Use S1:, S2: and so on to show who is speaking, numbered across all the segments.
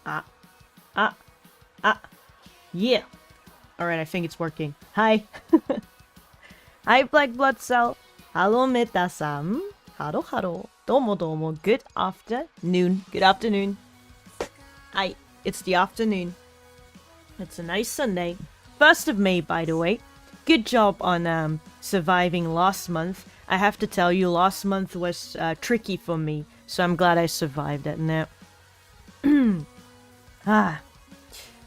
S1: Ah, ah, ah. Yeah. Alright, I think it's working. Hi. Hi, Black Blood Cell. Hello, Meta-san. Hello, hello. Domo domo. Good afternoon. Good afternoon. Hi, it's the afternoon. It's a nice Sunday. 1st of May, by the way. Good job on surviving last month. I have to tell you, last month was tricky for me. So I'm glad I survived it now.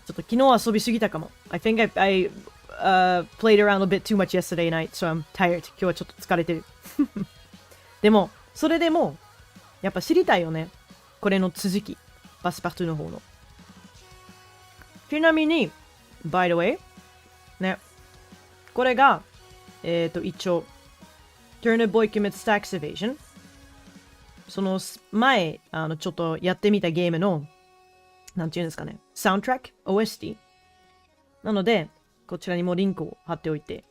S1: ちょっと昨日遊びすぎたかも。I think I played around a bit too much yesterday night, so I'm tired. 今日はちょっと疲れてる。でも、それでも、やっぱ知りたいよね。これの続き。パスパルトの方の。ちなみに、by the way、ね。これが、一応、Turnip Boy commits tax evasion。その前、ちょっとやってみたゲームの、なんていうんですかね。サウンドトラック ?OST。なので、こちらにもリンクを貼っておいて。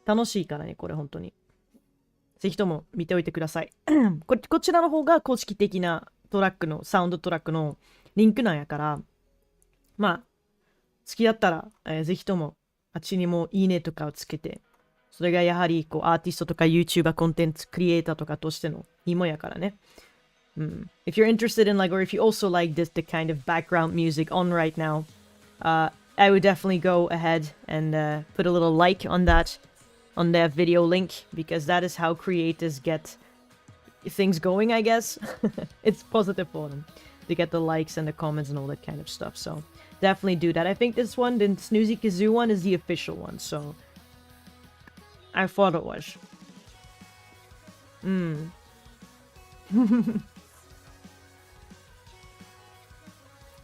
S1: 楽しいからね、これ本当に。ぜひとも見ておいてください。こちらの方が公式的なトラックの、サウンドトラックのリンクなんやから、まあ、好きだったら、ぜひともあっちにもいいねとかをつけて、それがやはりこうアーティストとか YouTuber コンテンツクリエイターとかとしてのいいもんやからね。If you're interested in like, or if you also like the kind of background music on right now, I would definitely go ahead and put a little like on that video link, because that is how creators get things going, I guess. It's positive for them to get the likes and the comments and all that kind of stuff. So definitely do that. I think this one, the Snoozy Kazoo one, is the official one. So I thought it was.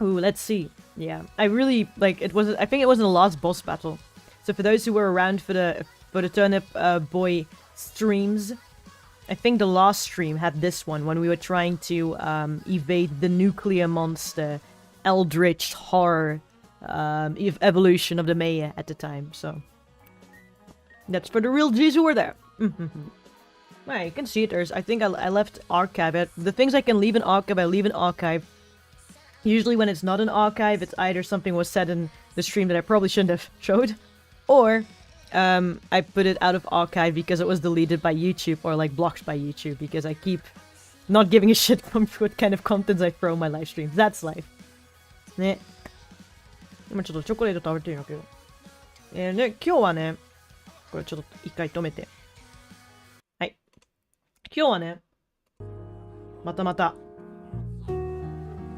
S1: Ooh, let's see. Yeah, I really like it. I think it was in the last boss battle. So for those who were around for the Turnip Boy streams, I think the last stream had this one when we were trying to evade the nuclear monster, eldritch horror evolution of the Maya at the time. So that's for the real G's who were there. Right, you can see it. I think I left archive. The things I can leave in archive, I leave in archive. Usually when it's not an archive, it's either something was said in the stream that I probably shouldn't have showed, or I put it out of archive because it was deleted by YouTube or like blocked by YouTube, because I keep not giving a shit from what kind of contents I throw in my live streams. That's life. ね。今ちょっとチョコレート食べてるんだけど。で、今日はね、これちょっと一回止めて。はい。今日はね、また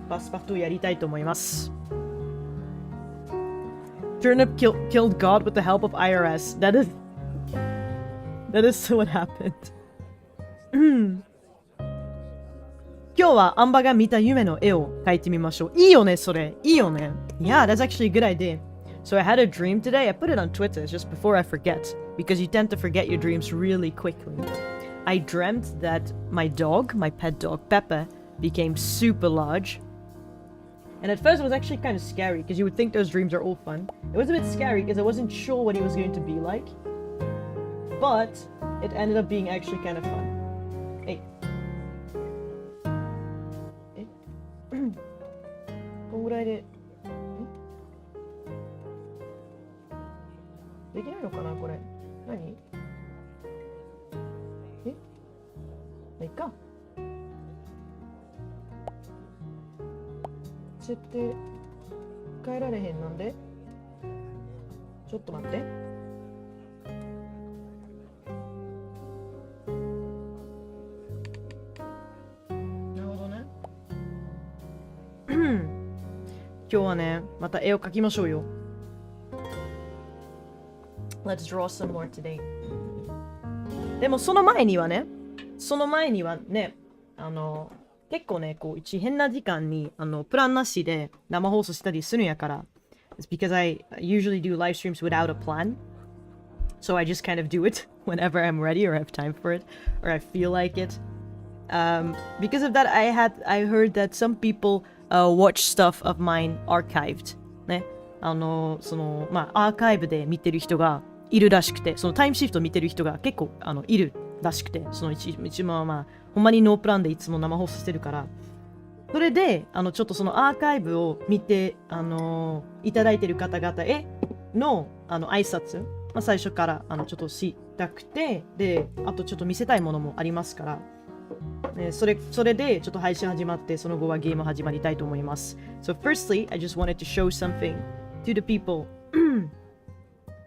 S1: パスパルトやりたいと思います。Turnip killed God with the help of IRS. That is what happened. 今日はアンバが見た夢の絵を描いてみましょう。いいよね、それ。いいよね。Yeah, that's actually a good idea. So I had a dream today. I put it on Twitter just before I forget, because you tend to forget your dreams really quickly. I dreamt that my dog, my pet dog, Pepper, became super large. And at first it was actually kind of scary, because you would think those dreams are all fun. It was a bit scary because I wasn't sure what he was going to be like. But it ended up being actually kind of fun. Hey. こんぐらいでできないのかなこれ。何？いっか。設定変えられへん。なんで？ちょっと待って。なるほどね。今日はね、また絵を描きましょうよ。Let's draw some more today. でもその前にはね、結構ね、こう変な時間にプランなしで生放送したりするんやから。It's because I usually do live streams without a plan. So I just kind of do it whenever I'm ready or have time for it or I feel like it. Because of that, I heard that some people watch stuff of mine archived. ね。アーカイブで見てる人がいるらしくて、そのタイムシフト見てる人が結構いるらしくて、その一番ほんまにノープランでいつも生放送してるから、それで、ちょっとそのアーカイブを見て、いただいている方々への、挨拶、最初から、ちょっと知りたくて、で、あとちょっと見せたいものもありますから、それでちょっと配信始まって、その後はゲーム始まりたいと思います。So firstly, I just wanted to show something to the people.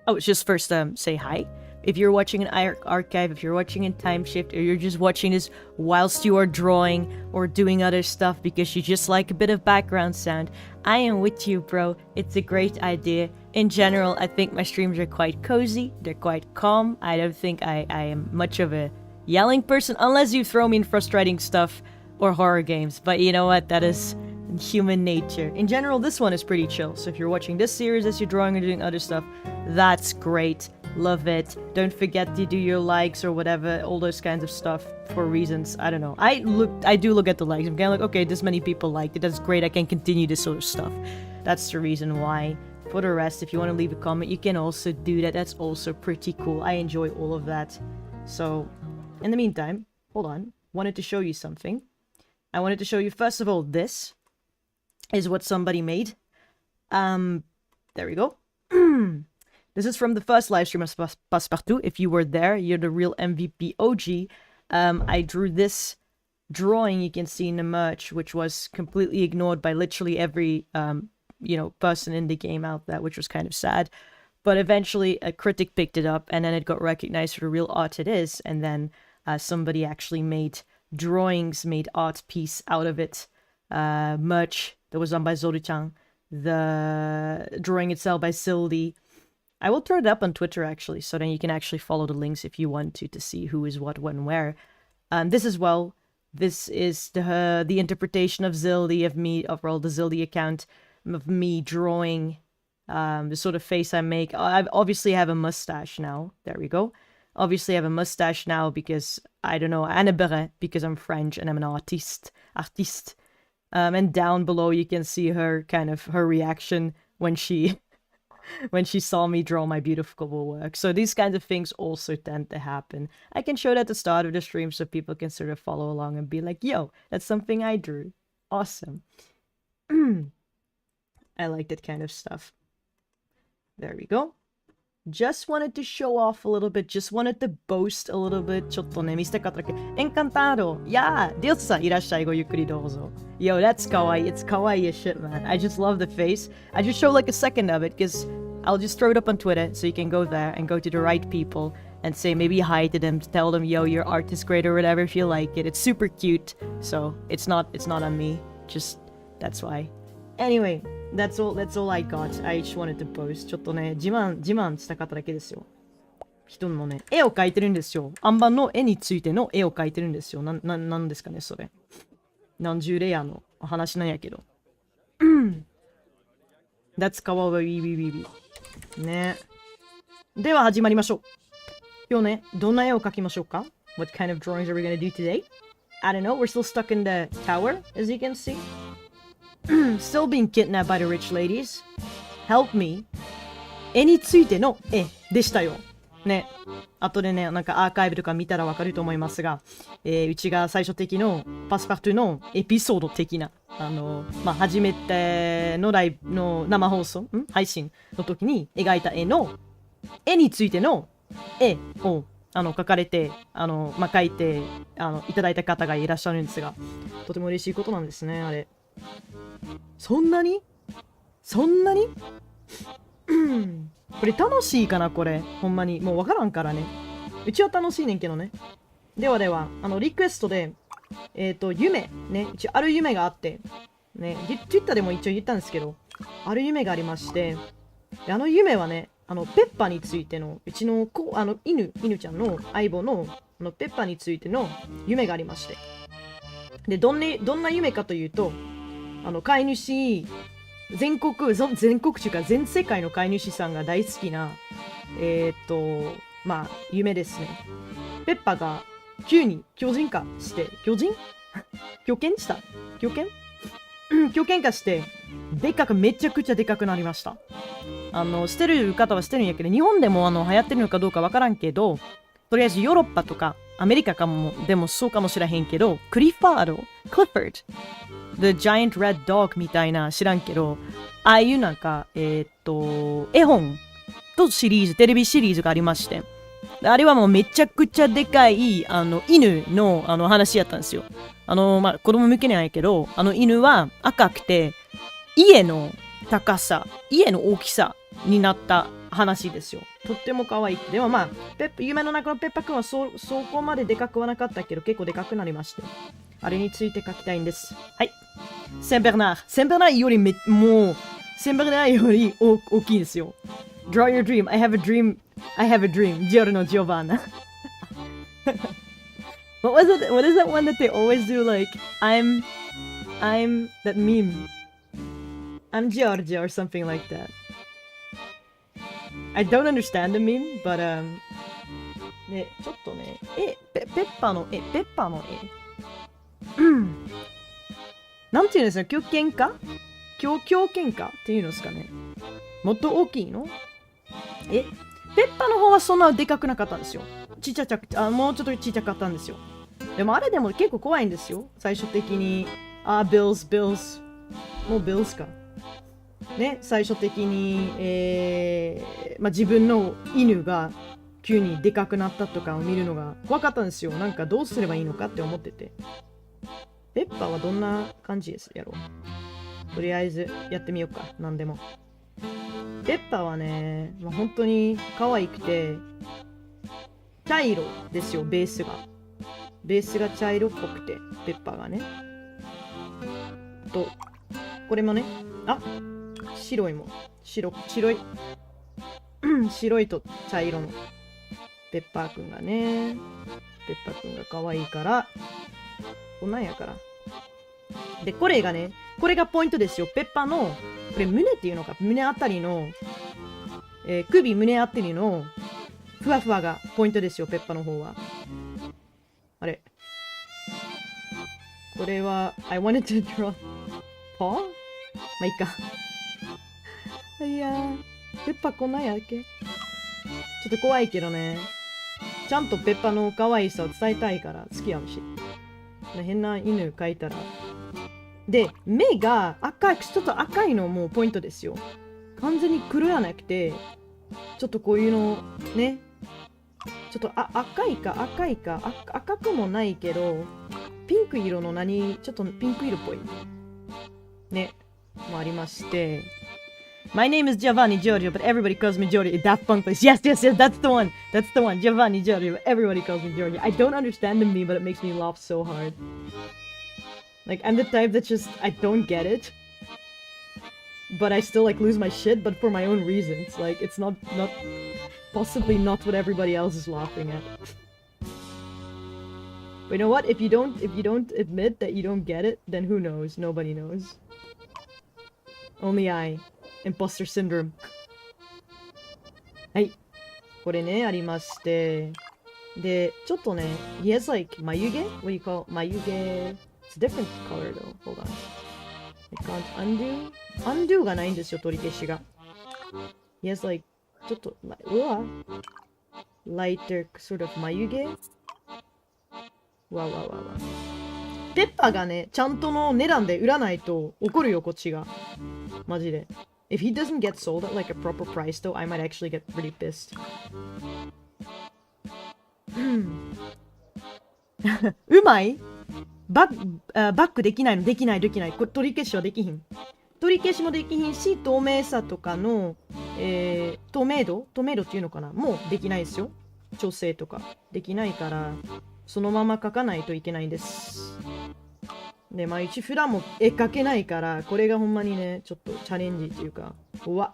S1: Oh, just first say hi. If you're watching an archive, if you're watching in time shift, or you're just watching this whilst you are drawing or doing other stuff because you just like a bit of background sound, I am with you, bro. It's a great idea. In general, I think my streams are quite cozy. They're quite calm. I don't think I am much of a yelling person, unless you throw me in frustrating stuff or horror games. But you know what? That is human nature. In general, this one is pretty chill. So if you're watching this series as you're drawing or doing other stuff, that's great. Love it. Don't forget to do your likes or whatever, all those kinds of stuff for reasons. I don't know. I do look at the likes. I'm kind of like, okay, this many people liked it. That's great. I can continue this sort of stuff. That's the reason why. For the rest, if you want to leave a comment, you can also do that. That's also pretty cool. I enjoy all of that. So, in the meantime, hold on. Wanted to show you something. I wanted to show you, first of all, this is what somebody made. There we go. This is from the first live stream of Passpartout. If you were there, you're the real MVP OG. I drew this drawing you can see in the merch, which was completely ignored by literally every person in the game out there, which was kind of sad. But eventually a critic picked it up, and then it got recognized for the real art it is, and then somebody actually made drawings, made art piece out of it. Merch that was done by Zoru-chan. The drawing itself by Sildy. I will throw it up on Twitter actually, so then you can actually follow the links if you want to see who is what, when, where. This as well. This is the interpretation of Zildy, of me, overall the Zildy account, of me drawing the sort of face I make. I obviously have a mustache now. There we go. Obviously I have a mustache now because, I don't know, Anba, because I'm French and I'm an artiste. And down below you can see her reaction when she saw me draw my beautiful work. So these kinds of things also tend to happen. I can show that at the start of the stream so people can sort of follow along and be like, yo, that's something I drew. Awesome. I like that kind of stuff. There we go. Just wanted to show off a little bit. Just wanted to boast a little bit. ちょっとね、見せたかっただけ。Encantado. Yeah. ディオツさんいらっしゃい。ごゆっくりどうぞ。Yo, that's kawaii. It's kawaii as shit, man. I just love the face. I just show like a second of it because I'll just throw it up on Twitter so you can go there and go to the right people and say maybe hi to them, tell them, yo, your art is great or whatever if you like it. It's super cute. So it's not on me. Just that's why. Anyway, that's all I got. I just wanted to post. ちょっとね、自慢したかっただけですよ。人のね、絵を描いてるんですよ。アンバの絵についての絵を描いてるんですよ。なんですかね、それ。何十レアの話なんやけど。That's かわいい。ね。では始まりましょう。今日ね、どんな絵を描きましょうか？ What kind of drawings are we gonna do today? I don't know. We're still stuck in the tower, as you can see. Still being kidnapped by the rich ladies. Help me. 絵についての絵でしたよ。ね。後でね、なんかアーカイブとか見たらわかると思いますが、うちが最初的のパスパルトゥのエピソード的な、初めてのライブの生放送、配信の時に描いた絵についての絵を書かれて、書いていただいた方がいらっしゃるんですが、とても嬉しいことなんですね、あれ。そんなにこれ楽しいかなこれ。ほんまに。もうわからんからね。うちは楽しいねんけどね。では、リクエストで、夢、ね、一応ある夢があって、ね、Twitter でも一応言ったんですけど、ある夢がありまして、で夢はね、ペッパについての、うちの犬ちゃんの相棒の、ペッパについての夢がありまして。で、どんな夢かというと、飼い主、全国というか全世界の飼い主さんが大好きな、夢ですね。ペッパが急に巨人化して、巨犬化して、めちゃくちゃでかくなりました。捨てる方は捨てるんやけど、日本でも流行ってるのかどうかわからんけど、とりあえずヨーロッパとかアメリカかも、でもそうかもしれへんけど、クリファード、Clifford、The Giant Red Dog みたいな知らんけど、ああいうなんか、絵本とシリーズ、テレビシリーズがありまして、あれはもうめちゃくちゃでかい、犬の、話やったんですよ。子供向けにはないけど、犬は赤くて、家の高さ、家の大きさになった話ですよ。とっても可愛い。でもまあ、夢の中のペッパくんはそこまででかくはなかったけど、結構でかくなりまして。あれについて書きたいんです。はい。センベルナーよりセンベルナーより大きいですよ。Draw your dream. I have a dream. Giorno Giovanna. What was it? What is that one that they always do? Like, I'm that meme. I'm Giorgio or something like that. I don't understand the meme, but ね、ちょっとね、ペッパーの絵。なんていうんですか、狂犬家っていうのですかね。もっと大きいの？ペッパの方はそんなでかくなかったんですよ。もうちょっとちっちゃかったんですよ。でもあれでも結構怖いんですよ。最終的に。Bills。もう Bills か。ね、最終的に、自分の犬が急にでかくなったとかを見るのが怖かったんですよ。なんかどうすればいいのかって思ってて。ペッパーはどんな感じですやろう。とりあえずやってみようか。なんでも。ペッパーはね、本当に可愛くて、茶色ですよ、ベースが。ベースが茶色っぽくて、ペッパーがね。これもね、白いもん。白いと茶色のペッパーくんがね、ペッパーくんが可愛いから、こんなんやから。で、これがポイントですよ。ペッパーの、これ胸っていうのか、胸あたりの、胸あたりの、ふわふわがポイントですよ、ペッパーの方は。あれ。これは、I wanted to draw paw? まあ、いいか。いやー、ペッパーこんなんやっけ？ちょっと怖いけどね。ちゃんとペッパーの可愛さを伝えたいから好きやし。変な犬描いたら。で、目がちょっと赤いのもポイントですよ。完全に黒やなくて、ちょっとこういうの、ね。ちょっと赤くもないけど、ピンク色のちょっとピンク色っぽい。ね。もありまして。My name is Giovanni Giorgio, but everybody calls me Giorgio. Daft Punk place. Yes, that's the one. That's the one. Giovanni Giorgio, but everybody calls me Giorgio. I don't understand the meme, but it makes me laugh so hard. Like, I'm the type that just, I don't get it. But I still, lose my shit, but for my own reasons. Like, it's possibly not what everybody else is laughing at. But you know what? If you don't admit that you don't get it, then who knows? Nobody knows. Only I.Imposter syndrome. はい。これね、ありまして。で、ちょっとね、he has眉毛 What do you call 眉毛 It's a different color though. Hold on. I can't undo がないんですよ、取り消しが。He has ちょっと、lighter sort of 眉毛ペッパーがね、ちゃんとの値段で売らないと怒るよ、こっちが。マジで。If he doesn't get sold at a proper price though, I might actually get pretty pissed. うまい？バックできないの？できない。これ取り消しはできひん。取り消しもできひんし、透明さとかの、透明度っていうのかなもうできないですよ。調整とかできないから、そのまま書かないといけないんです。で、一フラも絵描けないから、これがほんまにね、ちょっとチャレンジっていうか、こ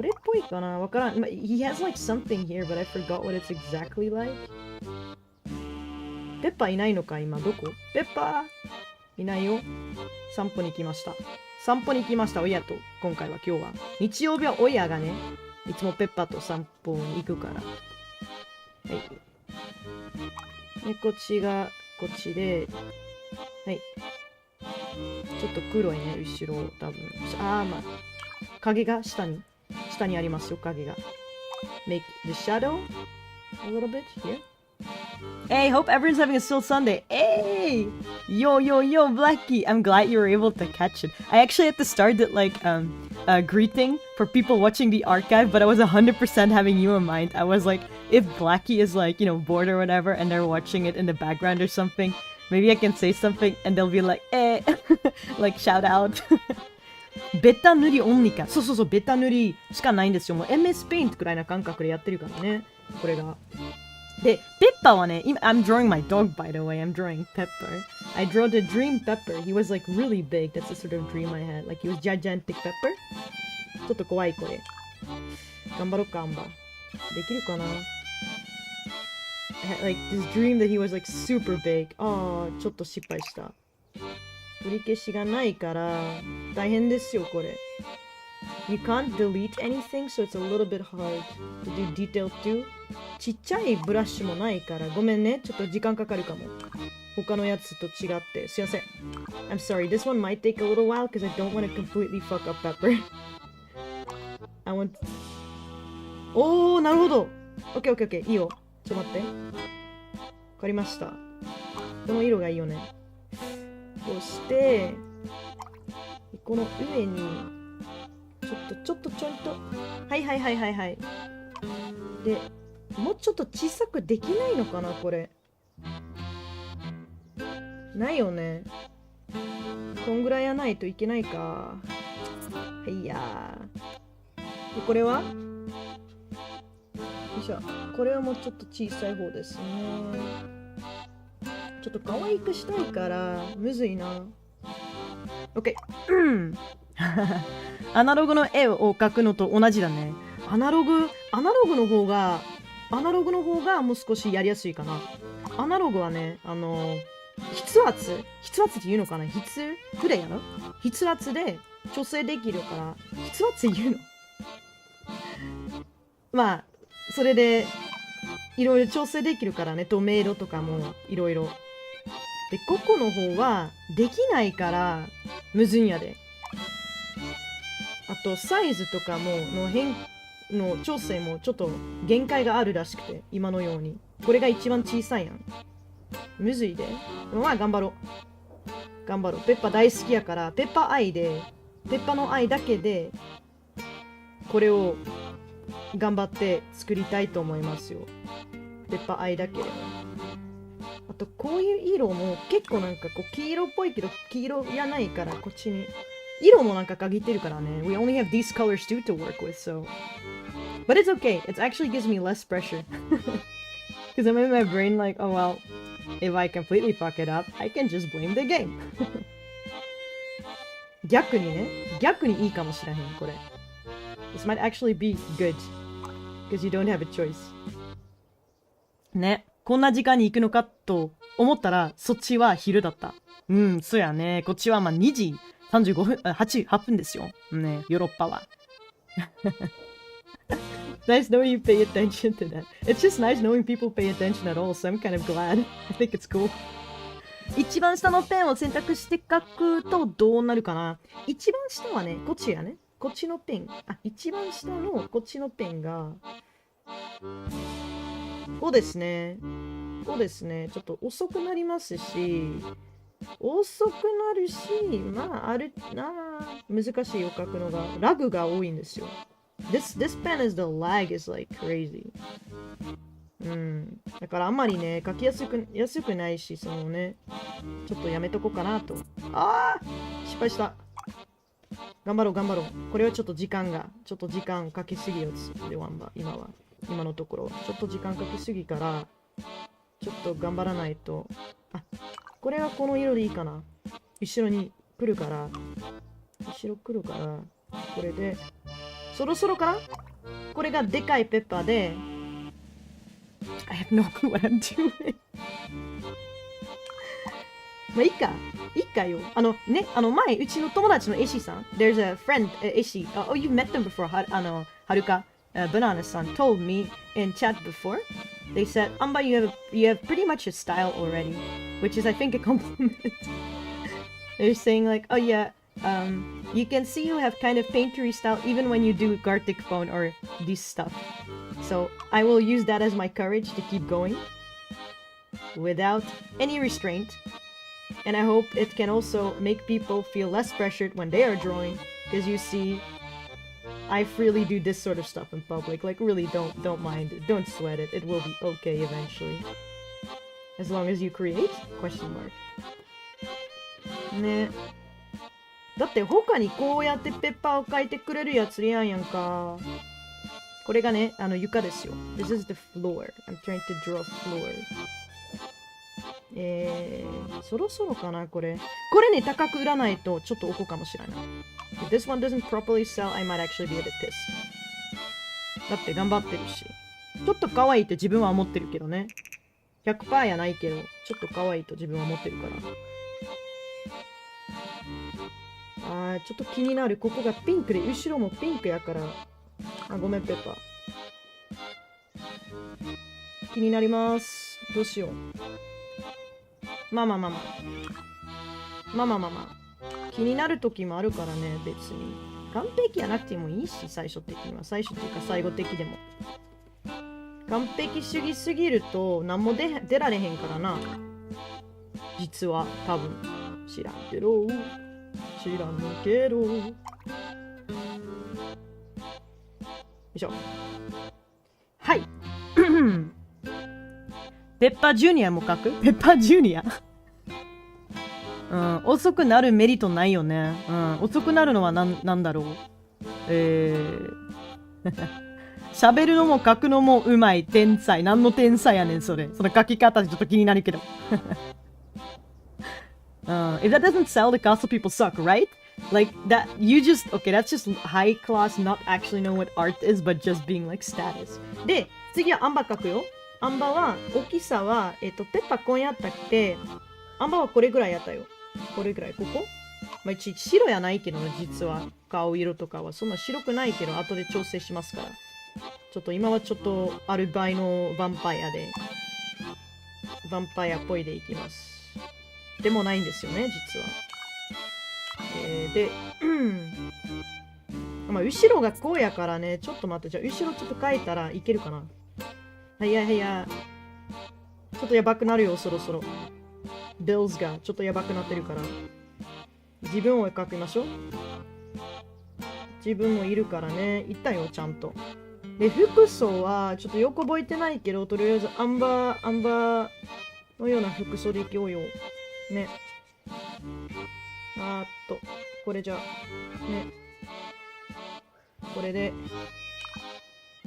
S1: れっぽいかなわからん。He has something here, but I forgot what it's exactly like. ペッパーいないのか今、どこ？ペッパーいないよ。散歩に行きました、親と。今回は今日は。日曜日は親がね、いつもペッパーと散歩に行くから。はい。で、こっちが、こっちで、はい。ちょっと黒いね、後ろ、多分。影が下にありますよ、影が。Make the shadow a little bit here. Hey, hope everyone's having a still Sunday. Hey! Yo, Blackie. I'm glad you were able to catch it. I actually had to start it like a greeting for people watching the archive, but I was 100% having you in mind. I was like, if Blackie is like, bored or whatever, and they're watching it in the background or something, maybe I can say something and they'll be like, eh, like shout out. ベタ塗りオンリーか。そう、ベタ塗りしかないんですよ。もう MS Paint くらいな感覚でやってるからね。これが。で、ペッパーはね、I'm drawing my dog, by the way. I'm drawing Pepper. I drew the dream Pepper. He was like really big. That's the sort of dream I had. Like he was gigantic Pepper. ちょっと怖いこれ。頑張ろうか、アンバ。できるかな I had like this dream that he was like super big. ああ、ちょっと失敗した。取り消しがないから大変ですよ、これ。You can't delete anything, so it's a little bit hard to do detail too. ちっちゃいブラシもないからごめんね、ちょっと時間かかるかも。他のやつと違って。すいません。I'm sorry, this one might take a little while because I don't want to completely fuck up Pepper. I want... おー、なるほど。OK。いいよ。ちょっと待って。わかりました。この色がいいよね。そして、この上に、ちょっとちょんと。はい。で、もうちょっと小さくできないのかな、これ。ないよね。こんぐらいやないといけないか。はいやー。で、これはよいしょ。これはもうちょっと小さい方ですね。ちょっと可愛くしたいからむずいな。OK アナログの絵を描くのと同じだね。アナログの方がもう少しやりやすいかな。アナログはね、筆圧って言うのかな。筆やろ。筆圧で調整できるから、筆圧言うのまあそれでいろいろ調整できるからね。透明度とかもいろいろ。で、ここの方はできないからむずいんやで。あとサイズとかもの調整もちょっと限界があるらしくて、今のようにこれが一番小さいやん。むずいで。まあ頑張ろう。ペッパ大好きやから、ペッパの愛だけでこれを頑張って作りたいと思いますよ。ペッパ愛だけで。あとこういう色も結構なんかこう黄色っぽいけど黄色やないから、こっちに色もなんか限ってるからね。We only have these colors too to work with, so but it's okay. It actually gives me less pressure because I'm in my brain like, oh well, if I completely fuck it up, I can just blame the game. 逆にいいかもしれへんこれ。This might actually be good because you don't have a choice. ね、こんな時間に行くのかと思ったら、そっちは昼だった。そうやね。こっちはまあ2時35分、8分ですよ。ね、ヨーロッパは。Nice knowing you pay attention to that. It's just nice knowing people pay attention at all, so I'm kind of glad. I think it's cool. 一番下のペンを選択して書くとどうなるかな。一番下はね、こっちやね。こっちのペン。一番下のこっちのペンが、こうですね。ちょっと遅くなりますし、まあ、あるな。難しいよ、書くのが。ラグが多いんですよ。This pen is the lag is like crazy. だからあんまりね、書きやすくないし、そのね、ちょっとやめとこうかなと。失敗した。頑張ろう。これはちょっと時間かけすぎよで、今のところ。ちょっと時間かけすぎから、ちょっと頑張らないと。これはこの色でいいかな。後ろ来るから、これで、そろそろかな。これがでかいペッパーで、I have no clue what I'm doing. まあいいかよ。前、うちの友達のエシさん、there's a friend, エシ、oh, you've met them before, はるか、Banana san told me in chat before. They said, Anba, you have pretty much a style already, which is, I think, a compliment. They're saying like, oh yeah, you can see you have kind of paintery style even when you do Gartic phone or this stuff. So I will use that as my courage to keep going. without any restraint. And I hope it can also make people feel less pressured when they are drawing, because you see, I freely do this sort of stuff in public. Like, really, don't mind it. Don't sweat it. It will be okay eventually. As long as you create? Question mark. ね。だって他にこうやってペッパーを描いてくれるやついやんやんか。これがね、床ですよ。This is the floor. I'm trying to draw a floor. そろそろかな、これ。これね、高く売らないとちょっと怒るかもしれない。If this one doesn't properly sell, I might actually be a bit pissed. だって頑張ってるし。ちょっと可愛いって自分は思ってるけどね。100% やないけど、ちょっと可愛いと自分は思ってるから。ちょっと気になる。ここがピンクで、後ろもピンクやから。ごめん、ペッパー。気になります。どうしよう。まあ。気になる時もあるからね、別に。完璧やなくてもいいし、最初的には。最初っていうか最後的でも。完璧主義すぎると何も出られへんからな。実は、多分。知らんけど。よいしょ。はい。ペッパージュニアも書く？ペッパージュニア遅くなるメリットないよね。遅くなるのはなんだろう。喋るのも書くのもうまい。天才。何の天才やねん、それ。その書き方ちょっと気になるけど。If that doesn't sell, the castle people suck, right? Like that, okay, that's just high class, not actually know what art is, but just being like status. で、次はアンバ書くよ。アンバは、大きさは、ペッパーこんやったっけ？アンバはこれぐらいやったよ。これぐらい、ここ？まあ、白やないけど、実は。顔色とかは。そんな白くないけど、後で調整しますから。ちょっと今はちょっと、アルバイのヴァンパイアで、ヴァンパイアっぽいでいきます。でもないんですよね、実は。で、まあ、後ろがこうやからね、ちょっと待って、じゃあ、後ろちょっと変えたらいけるかな。はいや。ちょっとやばくなるよ、そろそろ。ビルズがちょっとやばくなってるから。自分を描きましょう。自分もいるからね。いたよ、ちゃんと。で、服装は、ちょっとよく覚えてないけど、とりあえず、アンバーのような服装でいこうよ。ね。これじゃ、ね。これで、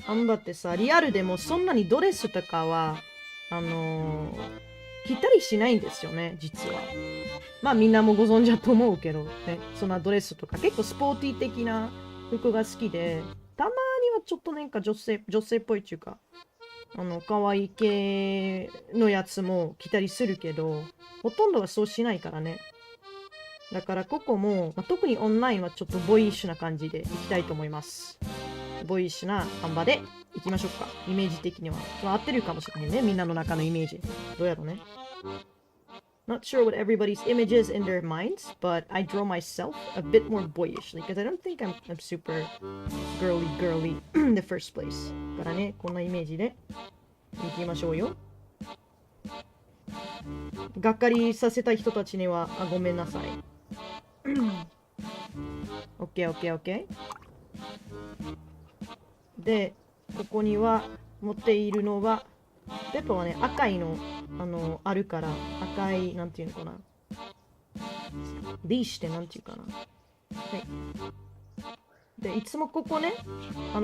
S1: アンバってさ、リアルでもそんなにドレスとかは、着たりしないんですよね、実は。まあみんなもご存知だと思うけど、ね。そんなドレスとか、結構スポーティー的な服が好きで、たまにはちょっとなんか女性っぽいっていうか、可愛い系のやつも着たりするけど、ほとんどはそうしないからね。だからここも、特にオンラインはちょっとボイッシュな感じでいきたいと思います。ボイッシュなアンバでいきましょうか。イメージ的には。合ってるかもしれないね。みんなの中のイメージ。どうやろうね。Not sure what everybody's image is in their minds, but I draw myself a bit more boyishly because I don't think I'm super girly in the first place. だからね、こんなイメージでいきましょうよ。がっかりさせたい人たちには、ごめんなさい。OK。で、ここには持っているのは、ペッパーはね、赤いの、あるから、赤い、なんていうのかな。リーシュってなんていうかな。はい。で、いつもここね、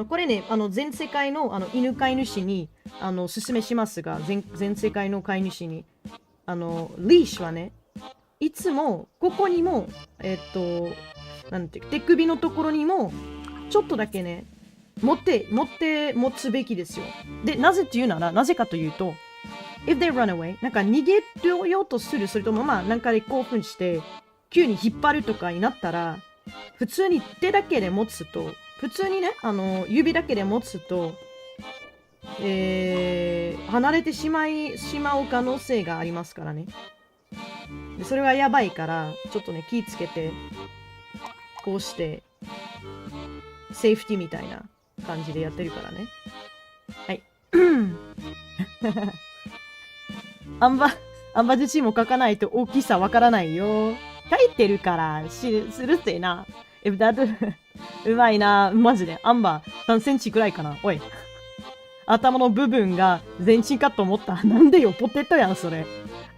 S1: これね、全世界の、犬飼い主に、おすすめしますが、全世界の飼い主に、リーシュはね、いつも、ここにも、なんていうか、手首のところにも、ちょっとだけね、持つべきですよ。で、なぜっていうなら、なぜかというと、if they run away、なんか逃げようとする、それともまあ、なんかで興奮して、急に引っ張るとかになったら、普通に手だけで持つと、普通にね、指だけで持つと、離れてしまう可能性がありますからね。でそれはやばいから、ちょっとね、気ぃつけて、こうして、セーフティーみたいな感じでやってるからね。はい。アンバ自身も書かないと大きさわからないよ。書いてるからするってな。If that うまいな。マジで。アンバ3センチくらいかな。おい。頭の部分が全身かと思った。なんでよ、ポテトやん、それ。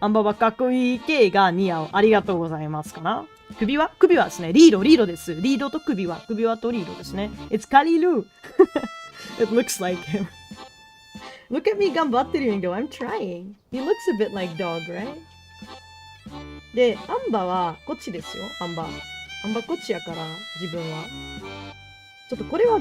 S1: アンバはかっこいい系が似合う。ありがとうございますかな。首はですね。リードです。リードと首輪とリードですね。It's カリル。It looks like him. Look at me 頑張ってるよ、I'm trying. He looks a bit like dog, right? で、アンバはこっちですよ、アンバこっちやから、自分は。これは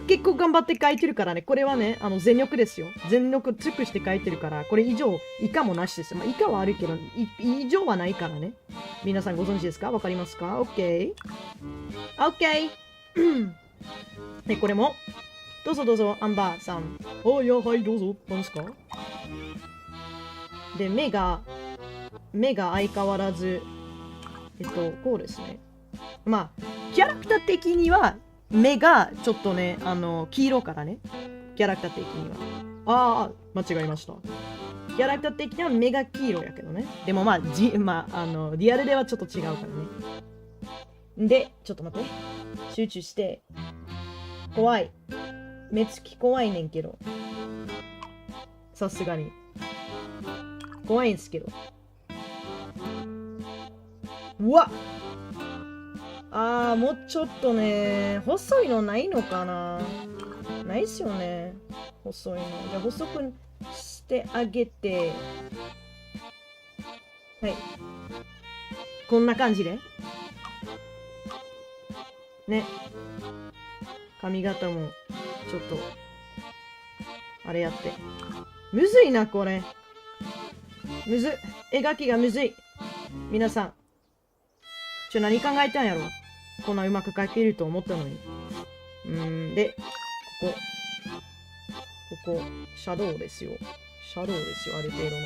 S1: 結構頑張って書いてるからね。これはね、全力ですよ。全力尽くして書いてるから、これ以上、以下もなしですよ。まあ、以下はあるけど、以上はないからね。皆さんご存知ですか？わかりますか？ ?OK。OK。で、これも、どうぞ、アンバーさん。いや、はい、どうぞ。何ですか？で、目が相変わらず、こうですね。まあ、キャラクター的には、目がちょっとね、黄色からね。キャラクター的には。間違えました。キャラクター的には目が黄色やけどね。でもまあ、リアルではちょっと違うからね。で、ちょっと待って。集中して。怖い。目つき怖いねんけど。さすがに。怖いんすけど。うわっ！もうちょっとね、細いのないのかな？ないっすよね。細いの。じゃあ、細くしてあげて。はい。こんな感じで。ね。髪型も、ちょっと、あれやって。むずいな、これ。むずっ。描きがむずい。皆さん。何考えたんやろ？こんなうまく描けると思ったのに。で、ここ、シャドウですよ。ある程度の。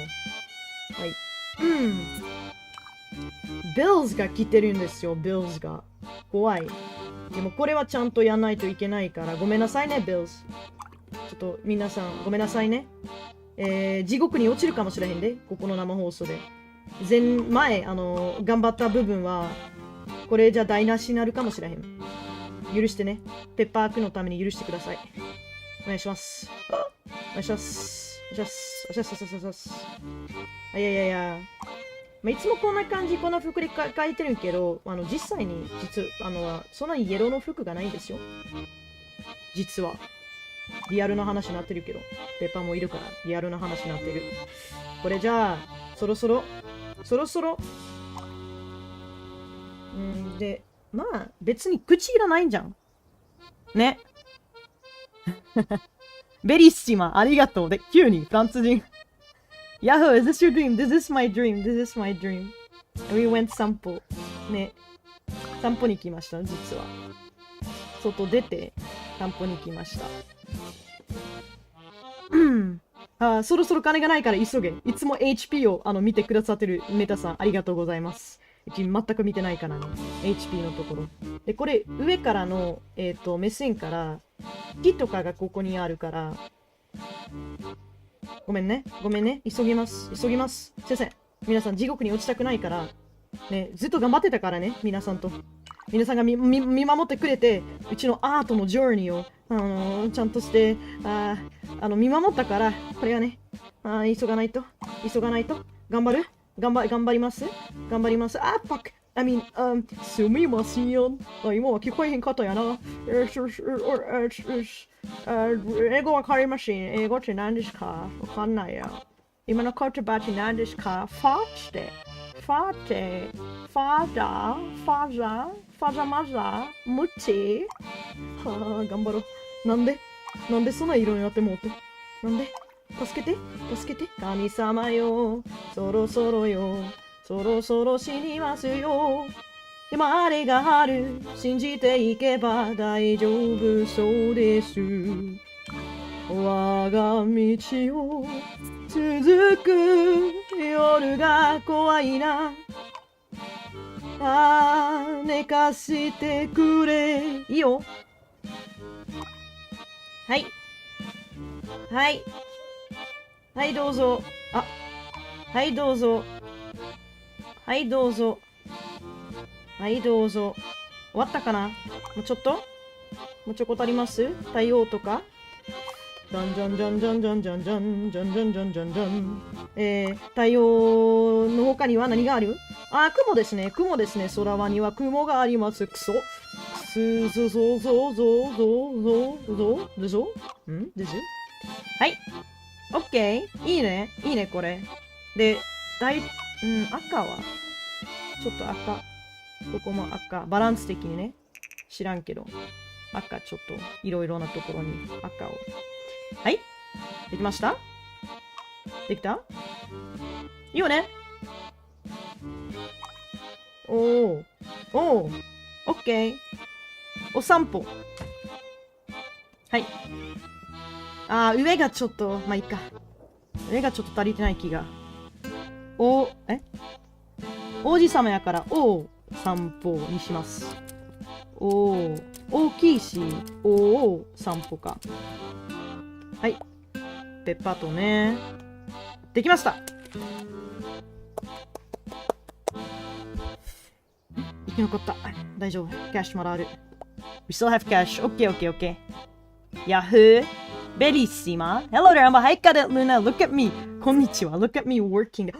S1: はい。ビルズが来てるんですよ、ビルズが。怖い。でもこれはちゃんとやらないといけないから、ごめんなさいね、ビルズ。ちょっと皆さん、ごめんなさいね。地獄に落ちるかもしれへんで、ここの生放送で。頑張った部分は、これじゃ台無しになるかもしれへん。許してね。ペッパークのために許してください。お願いします。いつもこんな感じ、こんな服で描いてるけど、実際に、そんなにイエローの服がないんですよ。実は。リアルな話になってるけど、ペッパーもいるから、リアルな話になってる。これじゃあ、そろそろ、で、まあ、別に口いらないんじゃん。ね。ベリッシマ、ありがとう。で、急にフランス人。Yahoo, is this your dream? This is my dream. We went 散歩。ね。散歩に来ました、実は。外出て、散歩に来ました。そろそろ金がないから急げ。いつも HP を見てくださってるメタさん、ありがとうございます。全く見てないからね。HP のところ。で、これ、上からの、目線から、木とかがここにあるから、ごめんね。急ぎます。先生、皆さん地獄に落ちたくないから、ね、ずっと頑張ってたからね、皆さんが見守ってくれて、うちのアートのジョーニーを、ちゃんとして、見守ったから、これはね、急がないと。頑張ります。ファック。すみません。今は聞こえへんかったやな。英語わかりません。英語って何ですか？わかんないや。今の言葉って何ですか？ファザマザムチ頑張ろう。なんでそんな色になってもうて。なんで助けて。神様よ。そろそろ死にますよ。でもあれがある。信じていけば大丈夫そうです。我が道を続く夜が怖いな。寝かしてくれ。いいよ。はい、どうぞ。はいどうぞ。はいどうぞ。はいどうぞ。終わったかな？もうちょっと？もうちょこっとあります？対応とか？じゃんじゃんじゃんじゃんじゃんじゃんじゃんじゃんじゃんじゃんじゃんじゃん。対応の他には何がある？あ、雲ですね。雲ですね。空はには雲があります。クソ。すぞぞぞぞぞぞぞぞぞんですはい。オッケー。いいね。いいね、これ。で、赤はちょっと赤。ここも赤。バランス的にね。知らんけど。赤ちょっといろいろなところに赤を。はい。できました？できた？いいよね。おー。おー。オッケー。お散歩。はい。上がちょっと、まあ、いいか。上がちょっと足りてない気が。王子様やから、散歩にします。大きいし、散歩か。はい。ペッパーとね。できました。生き残った。大丈夫。キャッシュまだある。We still have cash. Okay. Yahoo! Bellissima! Hello there, Anba. Hi, Cadet Luna. Look at me. Konnichiwa. Look at me working.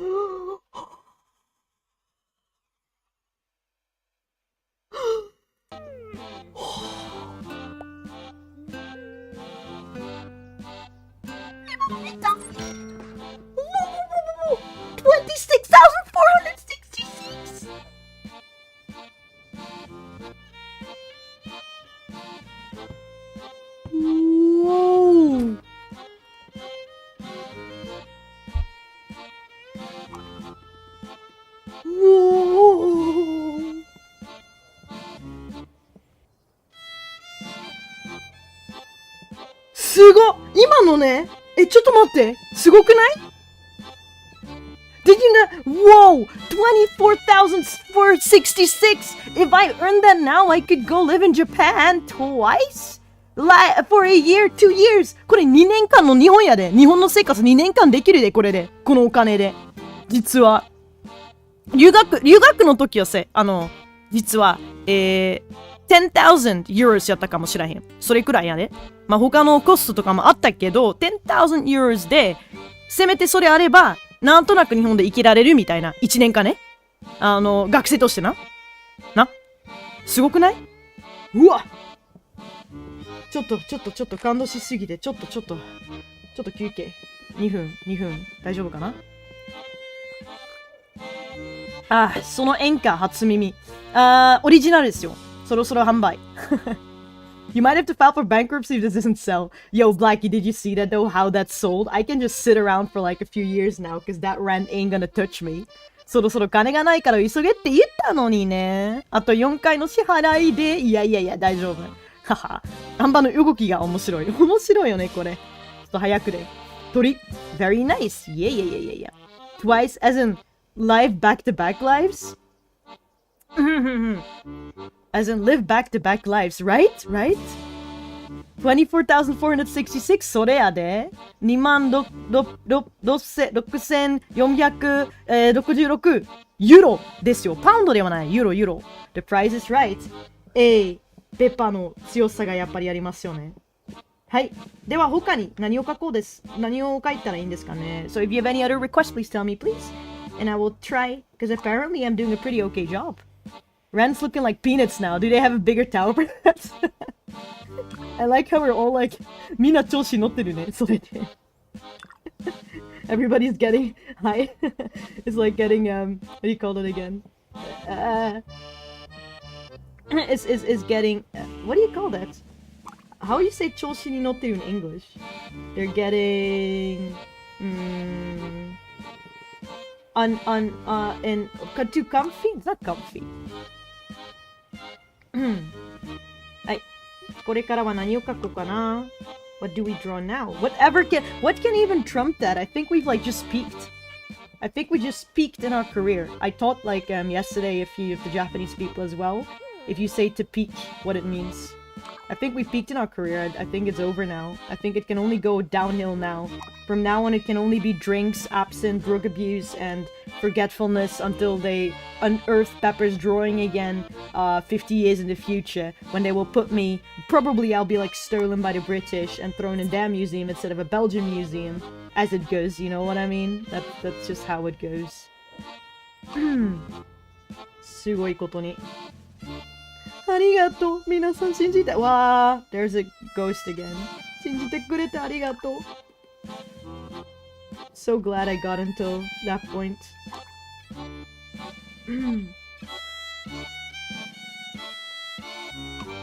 S1: $26,466! Whoa! Whoa!すごっ！今のね、ちょっと待って。すごくない？ Did you know? Whoa! 24,466! If I earned that now, I could go live in Japan twice? For a year, 2 years! これ2年間の日本やで。日本の生活2年間できるで、これで。このお金で。実は。留学の時は実は、10,000 euros やったかもしれへん。それくらいやで。まあ、他のコストとかもあったけど、10,000 euros で、せめてそれあれば、なんとなく日本で生きられるみたいな。1年間ね。学生としてな。すごくない？うわ！ちょっと感動しすぎて、ちょっと休憩。2分。大丈夫かな？その演歌初耳。オリジナルですよ。そろそろ販売。You might have to file for bankruptcy if this doesn't sell. Yo, Blackie, did you see that though? How that sold? I can just sit around for like a few years now because that rent ain't gonna touch me. そろそろ金がないから急げって言ったのにね。あと4回の支払いで。いや、大丈夫。はは。アンバの動きが面白い。面白いよね、これ。ちょっと早くで。鳥。Very nice. Yeah. Twice as in live back-to-back lives? As in live back-to-back lives, right? 24,466 それやで。26,466 ユーロですよ。パウンドではない。ユーロ。The price is right. ペッパーの強さがやっぱりありますよね。はい。では他に何を書こうです。何を書いたらいいんですかね。So if you have any other requests, please tell me, please. And I will try, because apparently I'm doing a pretty okay job. Rent's looking like peanuts now. Do they have a bigger tower for that? I like how we're all like, みんな調子乗ってるね。それで。Everybody's getting high. It's like getting, what do you call it again? Is getting, what do you call that? How do you say 調子に乗ってる in English? They're getting, too comfy? It's not comfy. はい。これからは何を書こうかな What do we draw now? What can even trump that? I think we've like just peaked. I think we just peaked in our career. I taught like yesterday if the Japanese people as well. If you say to peak, what it means. I think we peaked in our career. I think it's over now. I think it can only go downhill now. From now on, it can only be drinks, absinthe, drug abuse, and forgetfulness until they unearth Pepper's drawing again 50 years in the future, when they will put me, probably I'll be like stolen by the British and thrown in their museum instead of a Belgian museum, as it goes, you know what I mean? That's just how it goes. すごいことに。ありがとう。皆さん信じて。わー、there's a ghost again. 信じてくれてありがとう。So glad I got until that point.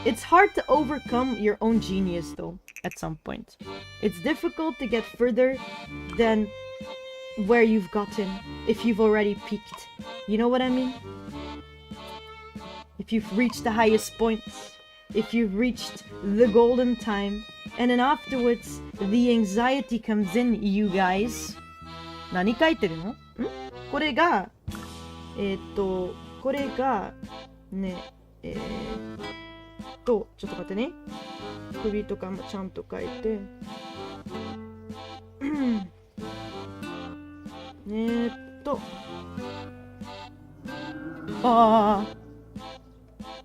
S1: It's hard to overcome your own genius, though, at some point. It's difficult to get further than where you've gotten if you've already peaked. You know what I mean? If you've reached the highest points, if you've reached the golden time, and then afterwards, the anxiety comes in, you guys. 何書いてるの？これが、これが、ね、ちょっと待ってね。首とかもちゃんと書いて。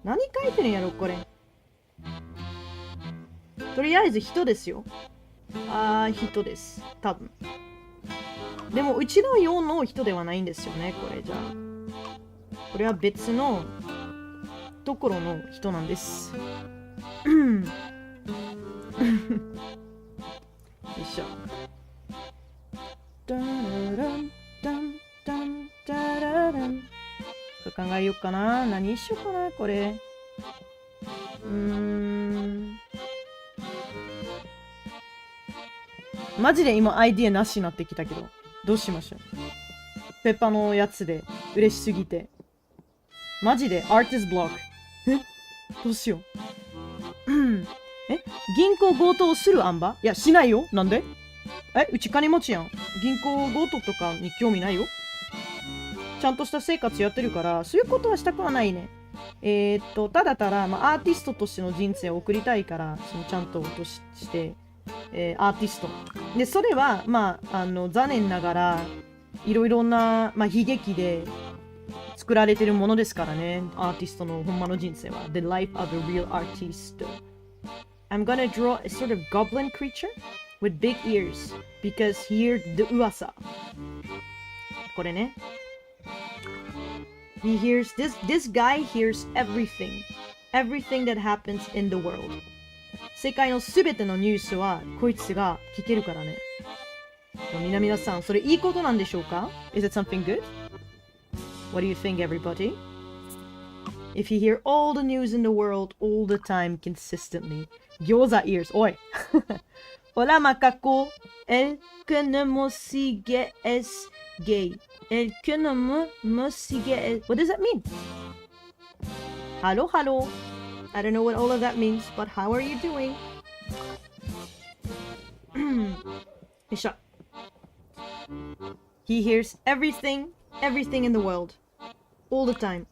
S1: 何書いてるんやろこれ。とりあえず人ですよ。人です。多分。でもうちの用の人ではないんですよね、これじゃあ。これは別のところの人なんです。よいしょ。考えようかな。何しようかな、これ。マジで今アイディアなしになってきたけど、どうしましょう。ペッパのやつで嬉しすぎて。マジでアーティストブロック。どうしよう。銀行強盗するアンバ？いや、しないよ。なんで？うち金持ちやん。銀行強盗とかに興味ないよ。ちゃんとした生活やってるから、そういうことはしたくはないね。ただただ、アーティストとしての人生を送りたいから、ちゃんとして、アーティスト。で、それは、残念ながら、いろいろな、悲劇で作られてるものですからね。アーティストのほんまの人生は。The life of a real artist. I'm gonna draw a sort of goblin creature with big ears because he heard the 噂。これね。He hears this guy hears everything that happens in the world. 世界のすべてのニュースはこいつが聞けるからね。皆さん、それいいことなんでしょうか？ Is it something good? What do you think, everybody? If you hear all the news in the world all the time consistently, 餃子 ears. おい。Hola macaco, el que no me sigue es gay. El que no me sigue. What does that mean? Hello, hello. I don't know what all of that means, but how are you doing? よいしょ。He hears everything in the world. All the time.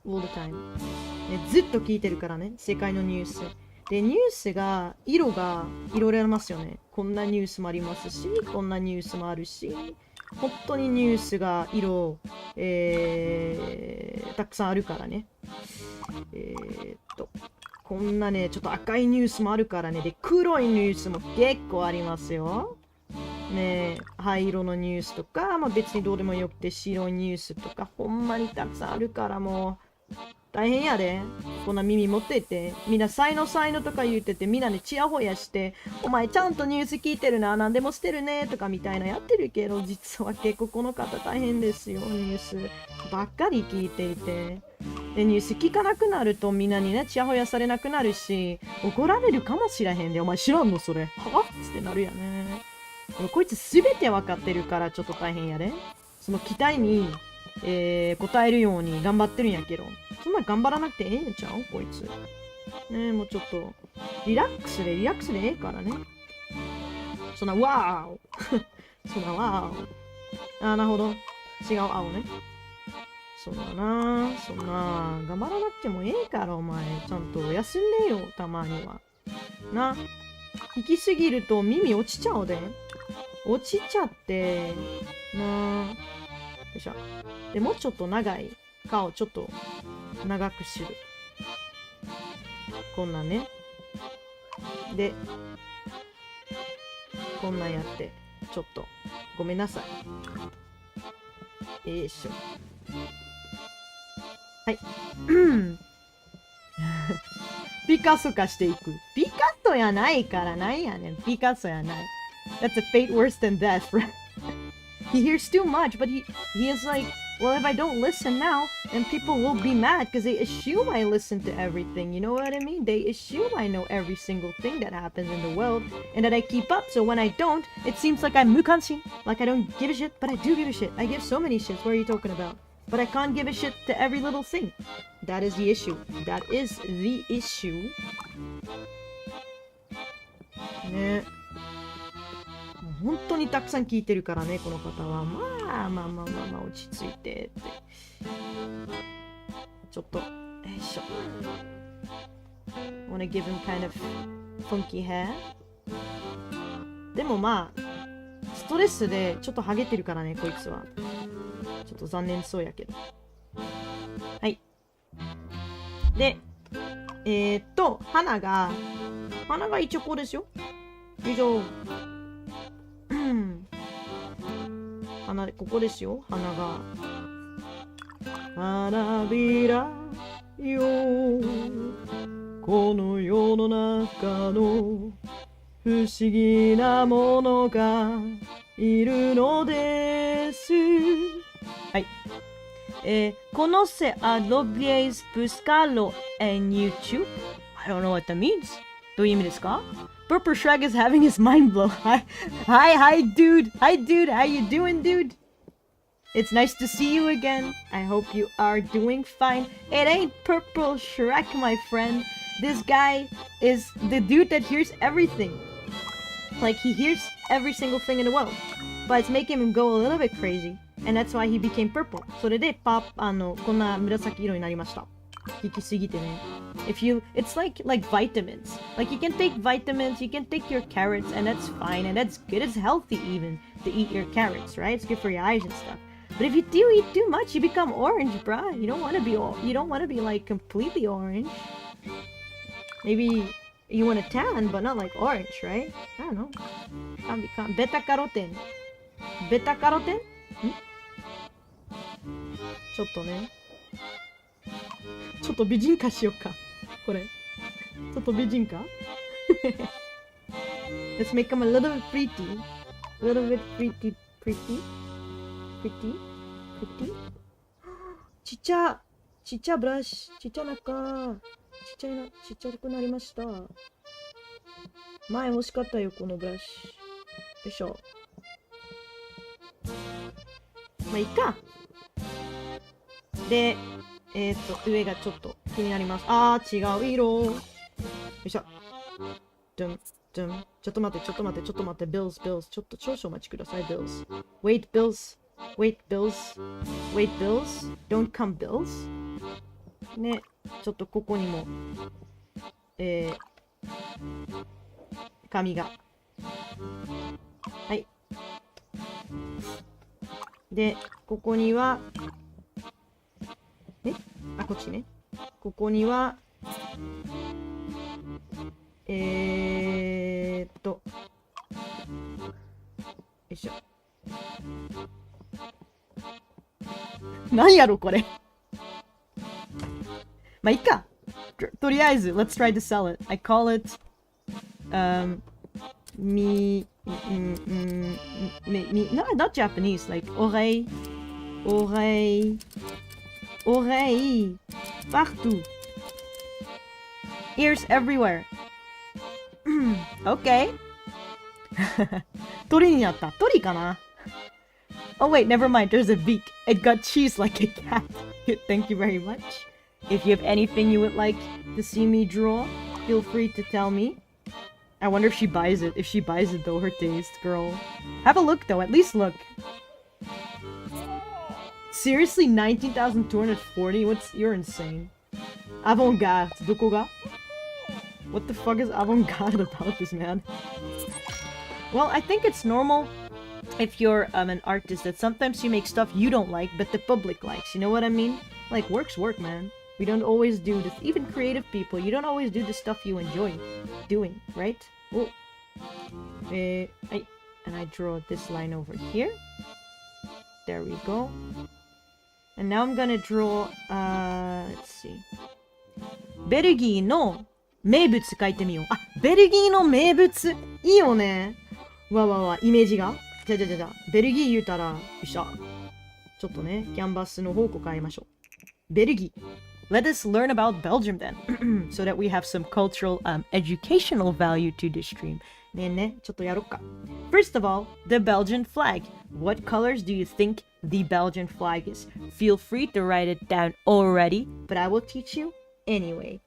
S1: ね、ずっと聞いてるからね、世界のニュース。で、ニュースが、色がいろいろありますよね。こんなニュースもありますし、こんなニュースもあるし。本当にニュースがたくさんあるからね。こんなね、ちょっと赤いニュースもあるからね。で、黒いニュースも結構ありますよ。ね、灰色のニュースとか、別にどうでもよくて白いニュースとか、ほんまにたくさんあるからもう、大変やで。こんな耳持ってて、みんな才能とか言ってて、みんなでチヤホヤして、お前ちゃんとニュース聞いてるな、何でもしてるね、とかみたいなやってるけど、実は結構この方大変ですよ、ニュースばっかり聞いていて。で、ニュース聞かなくなるとみんなにね、チヤホヤされなくなるし、怒られるかもしれへんで、お前知らんのそれ。はってなるやね。でもこいつすべて分かってるからちょっと大変やで。その期待に、答えるように頑張ってるんやけど、そんな頑張らなくてええんちゃうこいつ。ねえ、もうちょっと、リラックスでええからね。そんな、ワーオそんな、ワーオなるほど。違う青ね。そうだな。そんな、頑張らなくてもええから、お前。ちゃんと休んでよ、たまには。な。聞きすぎると耳落ちちゃうで。落ちちゃって、な。よいしょ。で、もうちょっと長い顔ちょっと長くする。こんなんね。で、こんなんやって、ちょっと、ごめんなさい。よいしょ。はい。ピカソ化していく。ピカソやないからなんやねん。ピカソやない。That's a fate worse than death, right? He hears too much, but he is like, well, if I don't listen now, then people will be mad because they assume I listen to everything. You know what I mean? They assume I know every single thing that happens in the world and that I keep up. So when I don't, it seems like I'm mukanshi, like I don't give a shit, but I do give a shit. I give so many shits. What are you talking about? But I can't give a shit to every little thing. That is the issue. That is the issue. ね。本当にたくさん聞いてるからね、この方は。まあ、落ち着いてって。ちょっと、よいしょ。wanna give him kind of funky hair? でもまあ、ストレスでちょっとハゲてるからね、こいつは。ちょっと残念そうやけど。はい。で、花が一応こうですよ。以上。ここですよ、花が。花びらよ、この世の中の不思議なものがいるのです。はい。Conoce a Loblies Buscalo en YouTube? I don't know what that means. どういう意味ですか? Purple Shrek is having his mind blow. Hi, dude. Hi, dude. How you doing, dude? It's nice to see you again. I hope you are doing fine. It ain't Purple Shrek, my friend. This guy is the dude that hears everything. Like, he hears every single thing in the world. But it's making him go a little bit crazy. And that's why he became purple. それで、こんな紫色になりました。聞きすぎてね。It's like vitamins. Like you can take vitamins, you can take your carrots, and that's fine, and that's good. It's healthy even to eat your carrots, right? It's good for your eyes and stuff. But if you do eat too much, you become orange, bruh. You don't want to be like completely orange. Maybe you want a tan, but not like orange, right? I don't know. Can't become beta carotene. Beta carotene? ちょっとね。ちょっと美人化しようか。これ。ちょっと美人化Let's make him a little bit pretty. A little bit pretty. ちっちゃブラシ。ちっちゃくなりました。前欲しかったよ、このブラシ。よいしょ。まあ、いいか。で、上がちょっと気になります。違う色。よいしょ。ちょっと待って、Bills。ちょっと少々お待ちください、Bills。Wait, Bills. Don't come, Bills. ね、ちょっとここにも、紙が。はい。で、ここには、こっちね。ここには、よいしょ。なんやろこれ。まあ、いいか。とりあえず、let's try to sell it. I call it, not Japanese, like, oreille, partout. Ears everywhere. Okay. 鳥になった。鳥かな? Oh wait, never mind. There's a beak. It got cheese like a cat. Thank you very much. If you have anything you would like to see me draw, feel free to tell me. I wonder if she buys it. If she buys it though, her taste, girl. Have a look though. At least look. Seriously, 19,240? You're insane. Avant-garde. どこが? What the fuck is avant-garde about this, man? Well, I think it's normal if you're an artist that sometimes you make stuff you don't like, but the public likes. You know what I mean? Like, work's work, man. We don't always do this. Even creative people, you don't always do the stuff you enjoy doing, right? Oh. And I draw this line over here. There we go. And now I'm gonna draw, let's see. ベルギーの名物書いてみよう。あ、ベルギーの名物。いいよね。わわわ、イメージが。じゃ。ベルギー言うたら、よっしゃ。ちょっとね、キャンバスの方向変えましょう。ベルギー。Let us learn about Belgium then, so that we have some cultural, educational value to this stream. ねえね、ちょっとやろっか。First of all, the Belgian flag. What colors do you think the Belgian flag is? Feel free to write it down already, but I will teach you anyway.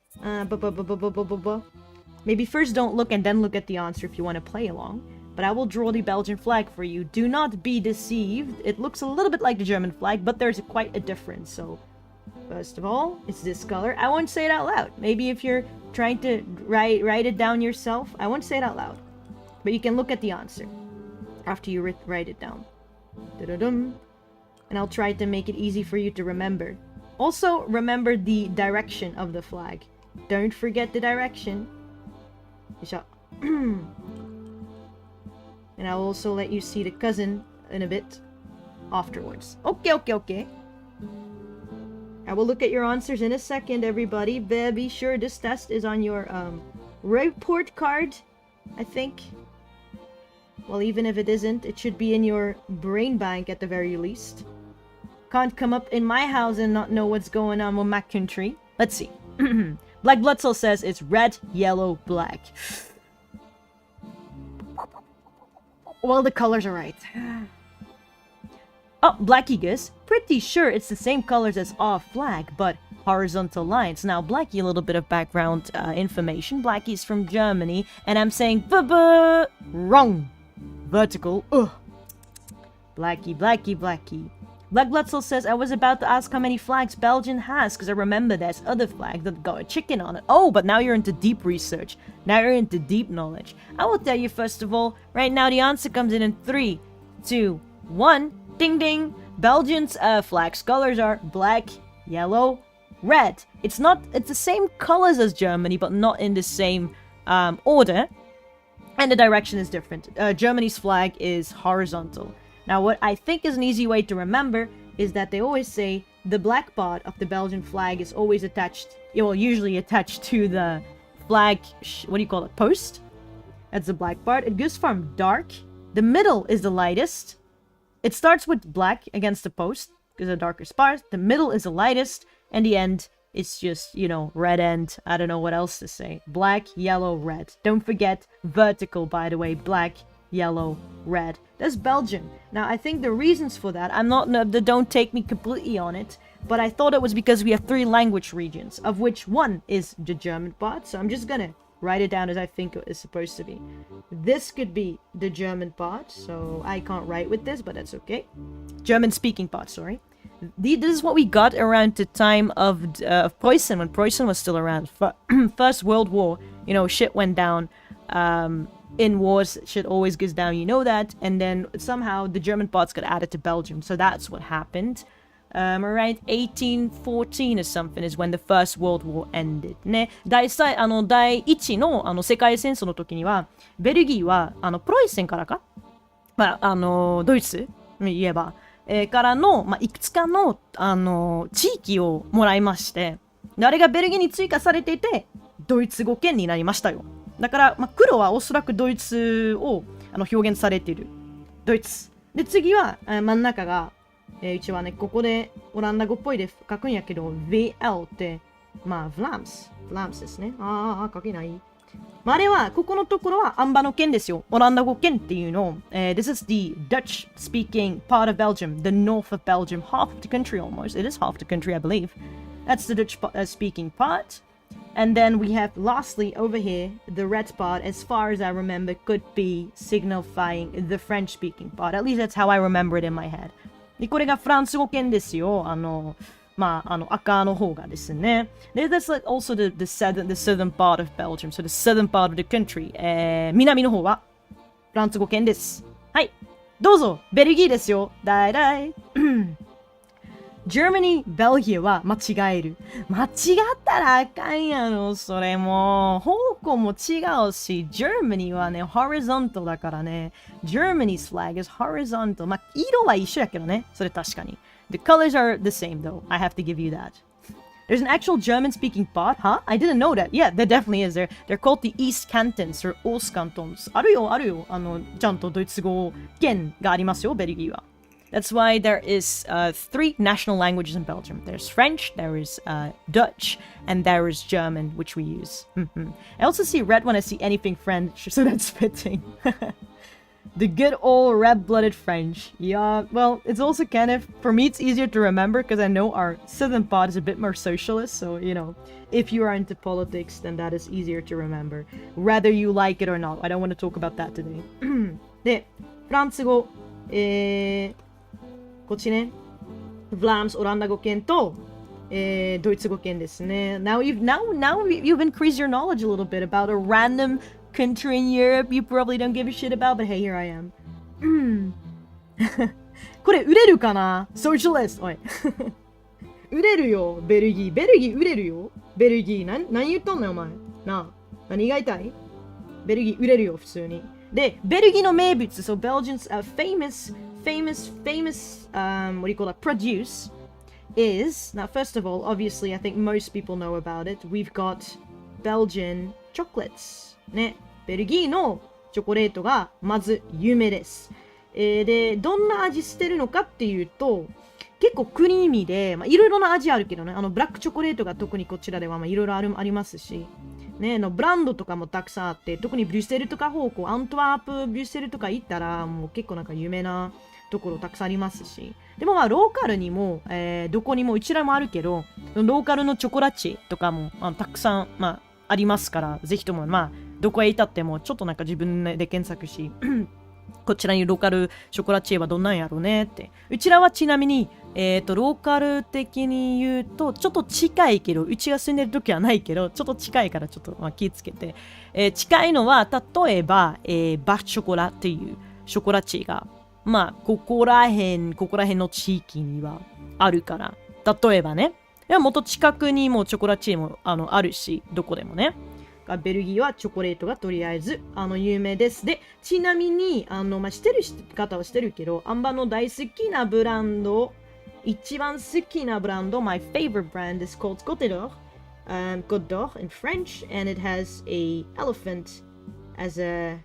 S1: Maybe first don't look and then look at the answer if you want to play along. But I will draw the Belgian flag for you. Do not be deceived. It looks a little bit like the German flag, but there's quite a difference. So, first of all, it's this color. I won't say it out loud. Maybe if you're trying to write it down yourself, I won't say it out loud. But you can look at the answer after you write it down. Da-da-dum. And I'll try to make it easy for you to remember. Also, remember the direction of the flag. Don't forget the direction. And I'll also let you see the cousin in a bit afterwards. Okay. I will look at your answers in a second, everybody. Be sure this test is on your report card, I think. Well, even if it isn't, it should be in your brain bank at the very least. Can't come up in my house and not know what's going on with my country. Let's see. Black Blood Soul says it's red, yellow, black. Well, the colors are right. Oh, Blackie goes, pretty sure it's the same colors as our flag, but horizontal lines. Now, Blackie, a little bit of background information. Blackie's from Germany, and I'm saying, wrong. Vertical, Blackie. Black Blood Soul says, I was about to ask how many flags Belgium has, because I remember there's other flags that got a chicken on it. Oh, but now you're into deep research. Now you're into deep knowledge. I will tell you first of all, right now the answer comes in 3, 2, 1. Ding ding. Belgium's flag's colors are black, yellow, red. It's the same colors as Germany, but not in the same order. And the direction is different. Germany's flag is horizontal. Now, what I think is an easy way to remember is that they always say the black part of the Belgian flag is always attached, usually attached to the flag, post? That's the black part. It goes from dark. The middle is the lightest. It starts with black against the post, because the darker part. The middle is the lightest, and the end is just, red end. I don't know what else to say. Black, yellow, red. Don't forget vertical, by the way. Black, yellow, red. That's Belgium. Now, I think the reasons for that, don't take me completely on it, but I thought it was because we have 3 language regions, of which one is the German part, so I'm just gonna write it down as I think it is supposed to be. This could be the German part, so I can't write with this, but that's okay. German-speaking part, sorry. This is what we got around the time of Preußen, when Preußen was still around. First World War, shit went down. In wars, shit always goes down, you know that. And then somehow the German parts got added to Belgium. So that's what happened. Around 1814 or something is when the First World War ended. ね。第一の世界戦争の時には、ベルギーはプロイセンからか、ドイツ言えば、からの、いくつかの地域をもらいまして、あれがベルギーに追加されていて、ドイツ語圏になりましたよ。だから、黒はおそらくドイツを表現されている。ドイツ。で、次は、真ん中が、一応はね、ここでオランダ語っぽいで書くんやけど、VL って、Vlaams ですね。書けない。あれは、ここのところはアンバの県ですよ。オランダ語圏っていうのを、This is the Dutch-speaking part of Belgium, the north of Belgium, half of the country almost. It is half the country, I believe. That's the Dutch-speaking part. And then we have, lastly, over here, the red part, as far as I remember, could be signifying the French-speaking part. At least that's how I remember it in my head. で、これがフランス語圏ですよ。まあ、赤の方がですね。で、that's like also the southern part of Belgium. So the southern part of the country. 南の方はフランス語圏です。はい。どうぞ、ベルギーですよ。だいだい。Germany、ベルギーは間違える。間違ったらあかんやろ、それも。方向も違うし、Germany はね、horizontal だからね。Germany's flag is horizontal. まあ、色は一緒やけどね。それ確かに。The colors are the same though. I have to give you that. There's an actual German-speaking part, huh? I didn't know that. Yeah, there definitely is. They're called the East Cantons or Ostkantons. あるよ、あるよ。ちゃんとドイツ語圏がありますよ、ベルギーは。That's why there is three national languages in Belgium. There's French, there is Dutch, and there is German, which we use. I also see red when I see anything French, so that's fitting. The good old red-blooded French. Yeah, well, it's also kind of, for me, it's easier to remember because I know our southern part is a bit more socialist. So, you know, if you are into politics, then that is easier to remember. Whether you like it or not. I don't want to talk about that today. で、フランス語、こっちね、フランス、オランダ語圏と、ドイツ語圏ですね。Now you've increased your knowledge a little bit about a random country in Europe you probably don't give a shit about, but hey, here I am. これ売れるかな Socialist! おい。売れるよ、ベルギー。ベルギー売れるよ。ベルギー。何言っとんねん、お前。なあ。何が言いたいベルギー売れるよ、普通に。で、ベルギーの名物、so Belgians' famous, what do you call that, produce is, now first of all, obviously, I think most people know about it. We've got Belgian chocolates. ね、ベルギーのチョコレートがまず有名です。で、どんな味してるのかっていうと、結構クリーミーで、いろいろな味あるけどね、ブラックチョコレートが特にこちらではいろいろありますし、ね、ブランドとかもたくさんあって、特にブリュッセルとか方向、アントワープ、ブリュッセルとか行ったら、もう結構なんか有名なところたくさんありますし、でもローカルにも、どこにもうちらもあるけど、ローカルのチョコラチとかも、たくさん、ありますから、ぜひとも、どこへ至っても、ちょっとなんか自分で検索し、こちらにローカルショコラチエはどんなんやろうねって。うちらはちなみに、ローカル的に言うと、ちょっと近いけど、うちが住んでる時はないけど、ちょっと近いからちょっと気をつけて。近いのは、例えば、バッショコラっていうショコラチエが、ここら辺の地域にはあるから。例えばね。もっと近くにもチョコラチエもあるし、どこでもね。ベルギーはチョコレートがとりあえず有名です。で、ちなみにしてる方はしてるけど、アンバの大好きなブランド、一番好きなブランド、my favorite brand is called Côte d'Or in French, and it has a elephant as a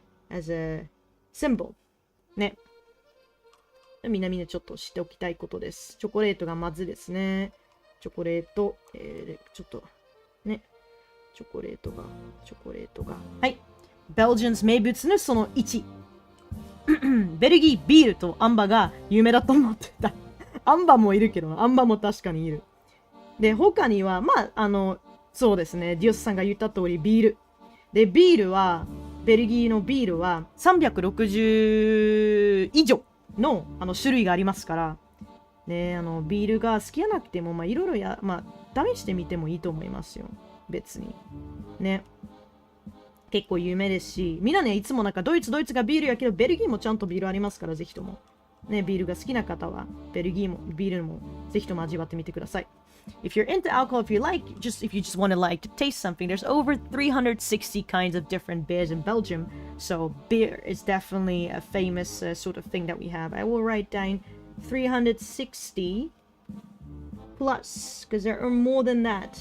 S1: symbol. ね。みんなちょっと知っておきたいことです。チョコレートがまずですね。チョコレート、ちょっとね。チョコレートが。はい。Belgians 名物のその1。ベルギービールとアンバが有名だと思ってた。アンバもいるけどな。アンバも確かにいる。で、他には、そうですね。ディオスさんが言った通りビール。で、ビールは、ベルギーのビールは360以上の種類がありますから、ね、ビールが好きじゃなくても、いろいろ試してみてもいいと思いますよ。別に。ね。結構有名ですし、みんなね、いつもなんかドイツがビールやけど、ベルギーもちゃんとビールありますから、ぜひとも。ね、ビールが好きな方は、ベルギーもビールもぜひとも味わってみてください。If you're into alcohol, if you just want to taste something, there's over 360 kinds of different beers in Belgium. So beer is definitely a famous sort of thing that we have. I will write down 360 plus, because there are more than that.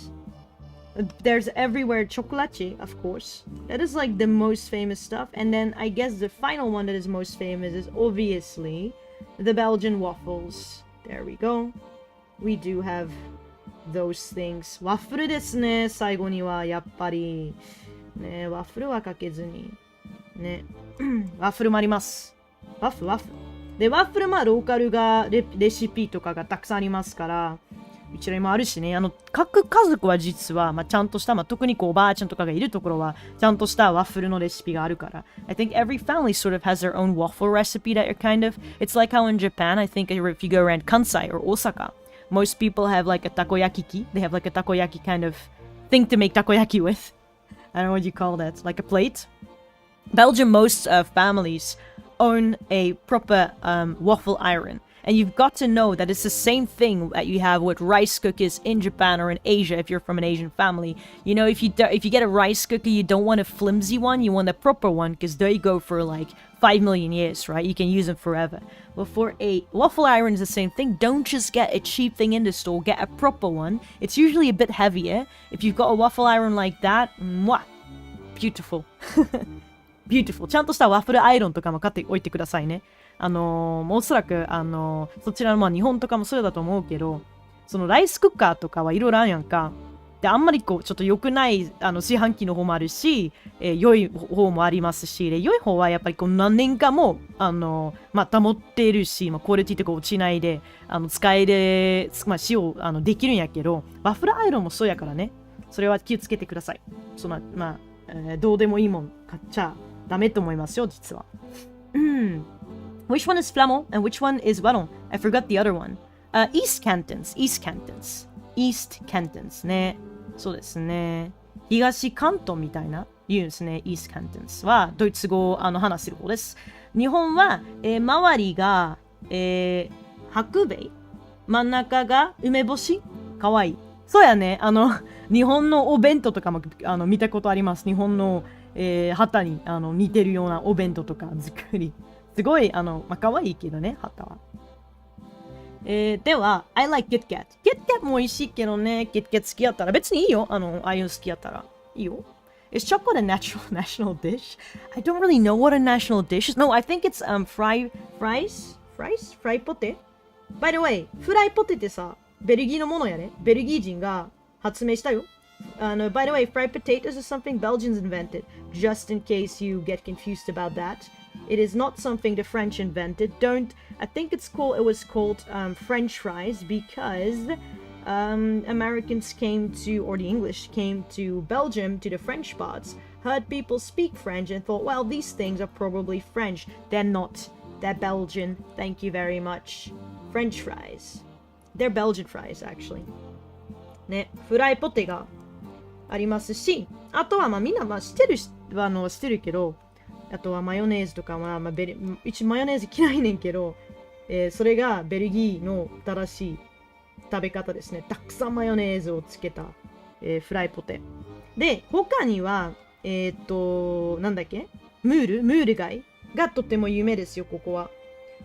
S1: There's everywhere chocolate, of course. That is like the most famous stuff. And then I guess the final one that is most famous is obviously the Belgian waffles. There we go. We do have those things. ワッフルですね。最後にはやっぱり。ね、ワッフルはかけずに。ね。ワッフルもあります。ワッフル。で、ワッフルローカルがレシピとかがたくさんありますから、うちらにもあるしね、各家族は実は、ちゃんとした、特におばあちゃんとかがいるところは、ちゃんとしたワッフルのレシピがあるから。I think every family sort of has their own waffle recipe that you're kind of, it's like how in Japan, I think if you go around Kansai or Osaka, most people have like a takoyaki. They have like a takoyaki kind of thing to make takoyaki with. I don't know what you call that, like a plate. Belgium, most families own a proper waffle iron. And you've got to know that it's the same thing that you have with rice cookers in Japan or in Asia if you're from an Asian family. You know, if you get a rice cooker, you don't want a flimsy one, you want a proper one because they go for like 5 million years, right? You can use them forever. But for a waffle iron, it's the same thing. Don't just get a cheap thing in the store, get a proper one. It's usually a bit heavier. If you've got a waffle iron like that, mwah, beautiful. Beautiful. ちゃんとしたワッフルアイロンとかも買っておいてくださいね。おそらく、そちらの、まあ、日本とかもそうだと思うけど、そのライスクッカーとかはいろいろあるやんか。で、あんまりこう、ちょっと良くない、炊飯器の方もあるし、良い方もありますし、で、良い方はやっぱりこう何年かも、まあ、保っているし、まあ、クオリティとか落ちないで、使える、まあ、使用、できるんやけど、ワッフルアイロンもそうやからね。それは気をつけてください。まあ、どうでもいいもん買っちゃダメと思いますよ、実は。Which one is Flamand and which one is Wallon? I forgot the other one. East Cantons. East Cantons ね。そうですね。東関東みたいな言うんですね。East Cantons はドイツ語を話してる方です。日本は、周りが、白米。真ん中が梅干し。かわいい。そうやね。日本のお弁当とかも見たことあります。日本の、旗に似てるようなお弁当とか作り。すごい、まあ、可愛いけどね、旗は。では、I like KitKat。KitKat も美味しいけどね、KitKat 好きやったら、別にいいよ。ああいうの好きやったら。いいよ。Is chocolate a national dish? I don't really know what a national dish is. No, I think it's fried potato? By the way, フライポテってさ、ベルギーのものやね。ベルギー人が発明したよ。By the way, fried potatoes is something Belgians invented. Just in case you get confused about that.It is not something the French invented. I think it was called French fries because Americans or the English came to Belgium, to the French spots, heard people speak French and thought, well, these things are probably French. They're not. They're Belgian. Thank you very much. French fries. They're Belgian fries, actually. ね、フライポテがありますし、あとはみんな知ってるけど、あとはマヨネーズとかは、一応マヨネーズ嫌いねんけど、それがベルギーの正しい食べ方ですね。たくさんマヨネーズをつけた、フライポテ。で、他には、なんだっけムール貝がとても有名ですよ、ここは。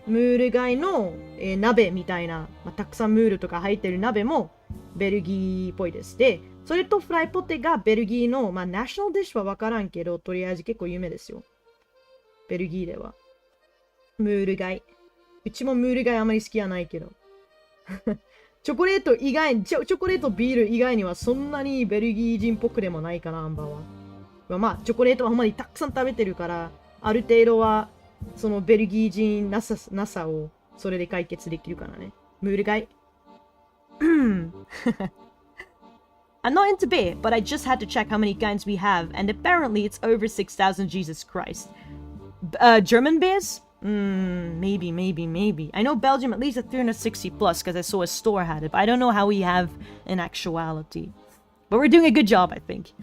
S1: ムール貝の、鍋みたいな、たくさんムールとか入ってる鍋もベルギーっぽいです。で、それとフライポテがベルギーの、ナショナルディッシュはわからんけど、とりあえず結構有名ですよ。ベルギーでは。ムール貝。うちもムール貝あまり好きじゃないけど。チョコレートビール以外にはそんなにベルギー人っぽくでもないかな、アンバーは。チョコレートはほんまにたくさん食べてるから、ある程度はそのベルギー人なさをそれで解決できるからね。ムール貝。I'm not into beer, but I just had to check how many kinds we have, and apparently it's over 6,000. Jesus Christ. German beers? Maybe. I know Belgium at least at 360 plus because I saw a store had it, but I don't know how we have in actuality. But we're doing a good job, I think.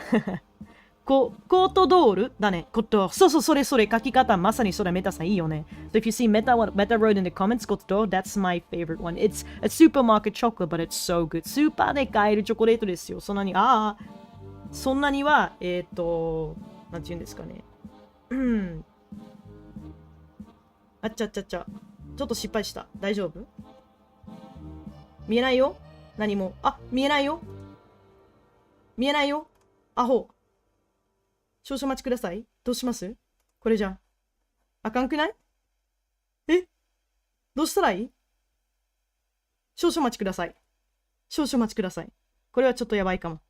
S1: コートドールだね。そう、それ、書き方、まさにそれ、メタさんいいよね。So if you see Meta wrote in the comments, コートドール、that's my favorite one. It's a supermarket chocolate, but it's so good. スーパーで買えるチョコレートですよ。そんなには、なんて言うんですかね。ちょっと失敗した。大丈夫？見えないよ？何も。見えないよ？アホ。少々お待ちください。どうします？これじゃ。あかんくない？どうしたらいい？少々お待ちください。これはちょっとやばいかも。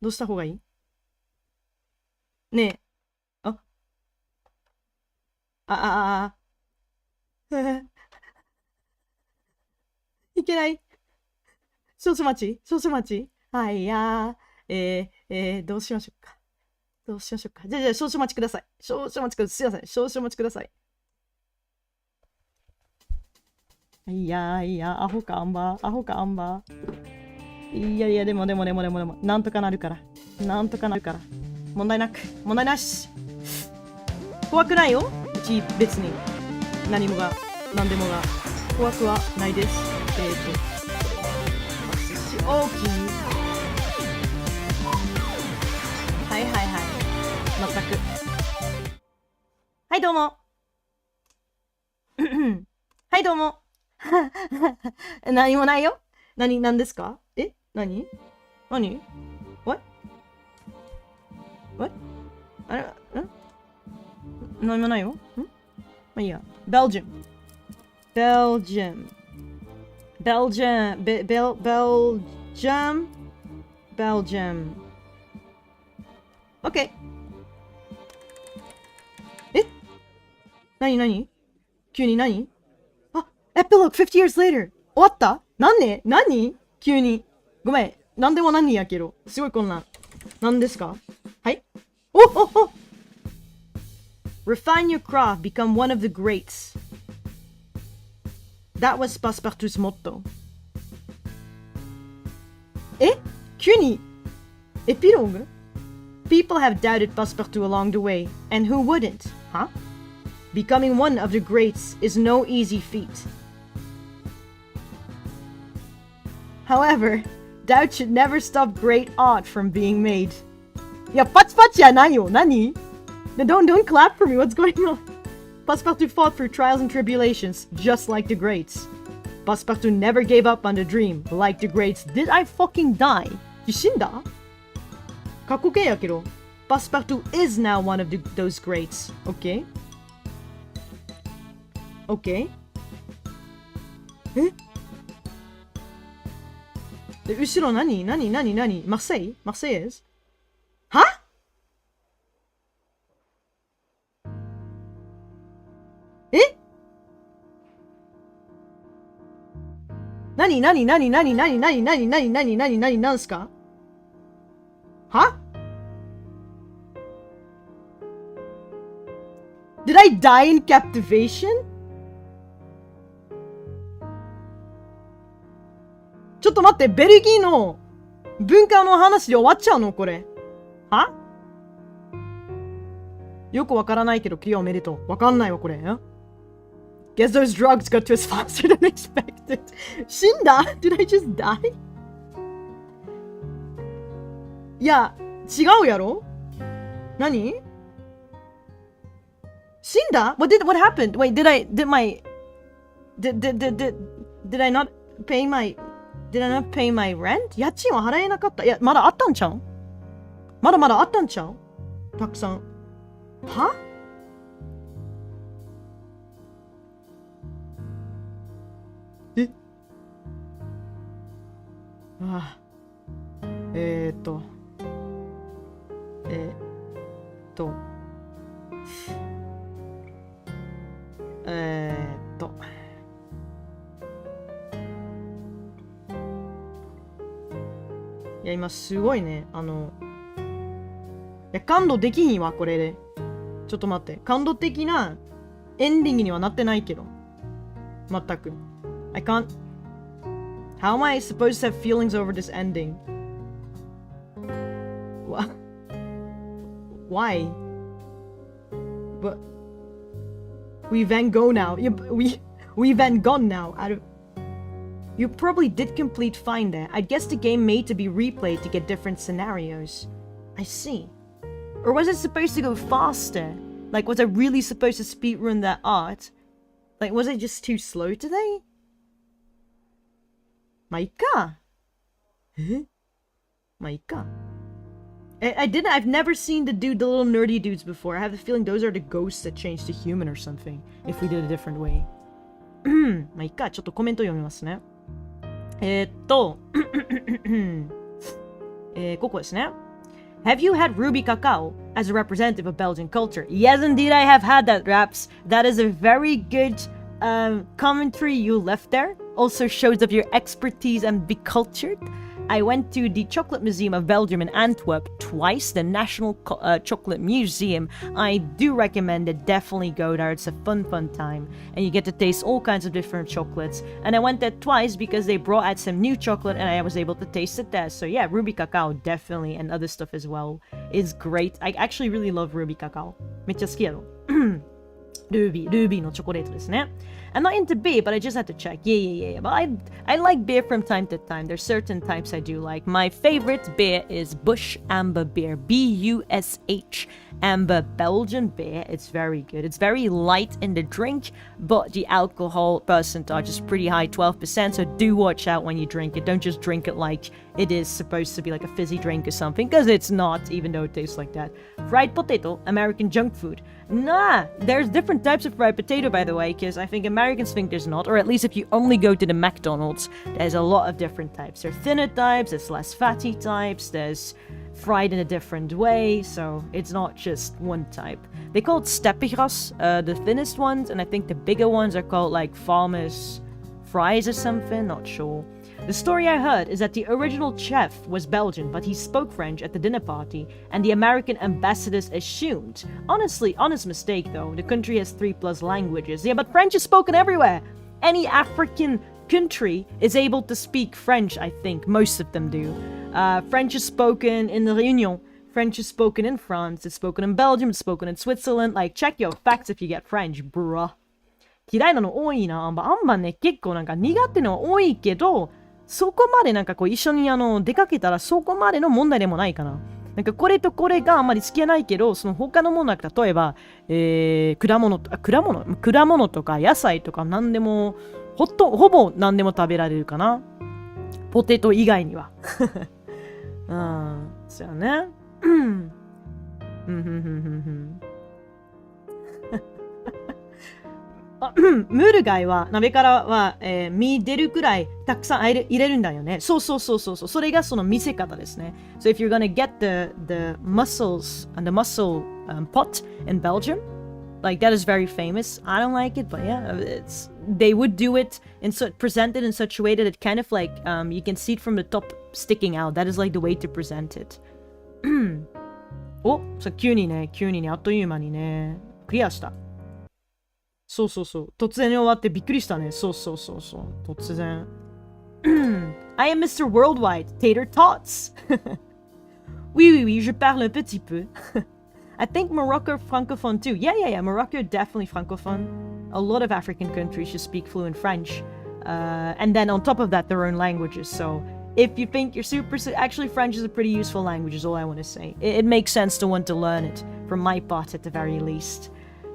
S1: どうした方がいい？ねえ。いけない。少々待ち。はいやー。どうしましょうか。じゃあ、少々お待ちください。すいません。少々お待ちください。いやいや、アホかアンバー、アホかアンバー。いやいや、でも、なんとかなるから。なんとかなるから。問題なく、問題なし。怖くないよ、うち別に。何もが、何でもが。怖くはないです。大きい。はいはいはい。全く。はい、どうも。はいどうも。何もないよ。何ですか？何 What? What? あれ何もないよ。まあいいや。Belgium. Belgium. OK. 何急に何Epilogue 50 years later! 終わった何急に。ごめん。なんでも何やけど。すごいこんな。何ですか？はい。お Refine your craft, become one of the greats. That was Passpartout's motto. 急にエピローグ？ People have doubted Passpartout along the way, and who wouldn't? Huh? Becoming one of the greats is no easy feat. However, doubt should never stop great art from being made. いや、パチパチじゃないよ。何？ Don't clap for me. What's going on? Passpartout fought through trials and tribulations, just like the greats. Passpartout never gave up on the dream, like the greats. Did I fucking die? 死んだ？過去形やけど。Passpartout is now one of those greats. Okay? Okay? で、後ろ何マッセイエズはなんすかは Did I die in captivation? ちょっと待って、ベルギーの文化の話で終わっちゃうのこれ。はよくわからないけど、クリアおめでとう。わかんないわ、これ。Guess those drugs got to us faster than expected. 死んだ Did I just die? いや、違うやろ何死んだ what happened? Wait, did I not pay my rent? 家賃は払えなかった。いや、まだあったんちゃうまだあったんちゃうたくさん。はあいや、今すごいね。いや、感動できひんわ、これで。ちょっと待って。感動的なエンディングにはなってないけど。全く。I can't. How am I supposed to have feelings over this ending? What? Why? But we Van Gogh now. We Van Gone now. You probably did complete fine there. I guess the game made to be replayed to get different scenarios. I see. Or was it supposed to go faster? Like, was I really supposed to speedrun that art? Like, was it just too slow today? まあ、いっか。まあ、いっか。I've never seen the little nerdy dudes before. I have the feeling those are the ghosts that changed to human or something. If we did a different way. まあ、いっか。ちょっとコメント読みますね。ここですね。Have you had ruby cacao as a representative of Belgian culture? Yes, indeed, I have had that, Raps. That is a very good commentary you left there. Also shows of your expertise and be cultured. I went to the Chocolate Museum of Belgium in Antwerp twice, the National Chocolate Museum. I do recommend it. Definitely go there. It's a fun time. And you get to taste all kinds of different chocolates. And I went there twice because they brought out some new chocolate and I was able to taste it there. So yeah, Ruby Cacao, definitely. And other stuff as well is great. I actually really love Ruby Cacao. めっちゃ好きやろ。ルビーのチョコレートですね。I'm not into beer, but I just had to check. Yeah. But I like beer from time to time. There's certain types I do like. My favorite beer is Bush Amber beer. B-U-S-H. Amber Belgian beer. It's very good. It's very light in the drink, but the alcohol percentage is pretty high, 12%. So do watch out when you drink it. Don't just drink it like it is supposed to be like a fizzy drink or something, because it's not, even though it tastes like that. Fried potato, American junk food. Nah, there's different types of fried potato, by the way, because I think Americans think there's not, or at least if you only go to the McDonald's, there's a lot of different types. There's thinner types, there's less fatty types, there's fried in a different way, so it's not just one type. They call it stepigras, the thinnest ones, and I think the bigger ones are called like farmers fries or something, not sure. The story I heard is that the original chef was Belgian, but he spoke French at the dinner party, and the American ambassadors assumed. Honestly, honest mistake though, the country has 3+ languages. Yeah, but French is spoken everywhere. Any African country is able to speak French, I think. Most of them do. French is spoken in the Réunion. French is spoken in France. It's spoken in Belgium. It's spoken in Switzerland. Like, check your facts if you get French, bruh. 嫌いなの多いな、アンバね、結構なんか苦手の多いけど、そこまでなんかこう一緒に出かけたらそこまでの問題でもないかな。なんかこれとこれがあんまり好きじゃないけど、その他のものなんか例えば、果物とか野菜とか何でも、ほぼ何でも食べられるかな。ポテト以外には。うん、そうやね。ムール貝は鍋からは、身出るくらいたくさん入れるんだよね。そう。それがその見せ方ですね。So if you're gonna get the mussels and the mussel pot in Belgium, like that is very famous. I don't like it, but yeah, they would do it present it in such a way that it kind of like you can see it from the top sticking out. That is like the way to present it. お、急にあっという間にね、クリアした。そう。突然に終わってびっくりしたね。そう。突然。I am Mr. Worldwide, Tater Tots. Oui, je parle un petit peu. I think Morocco francophone too. Yeah. Morocco definitely francophone. A lot of African countries just speak fluent French. And then on top of that, their own languages. So if you think you're actually French is a pretty useful language is all I want to say. It makes sense to want to learn it, from my part at the very least.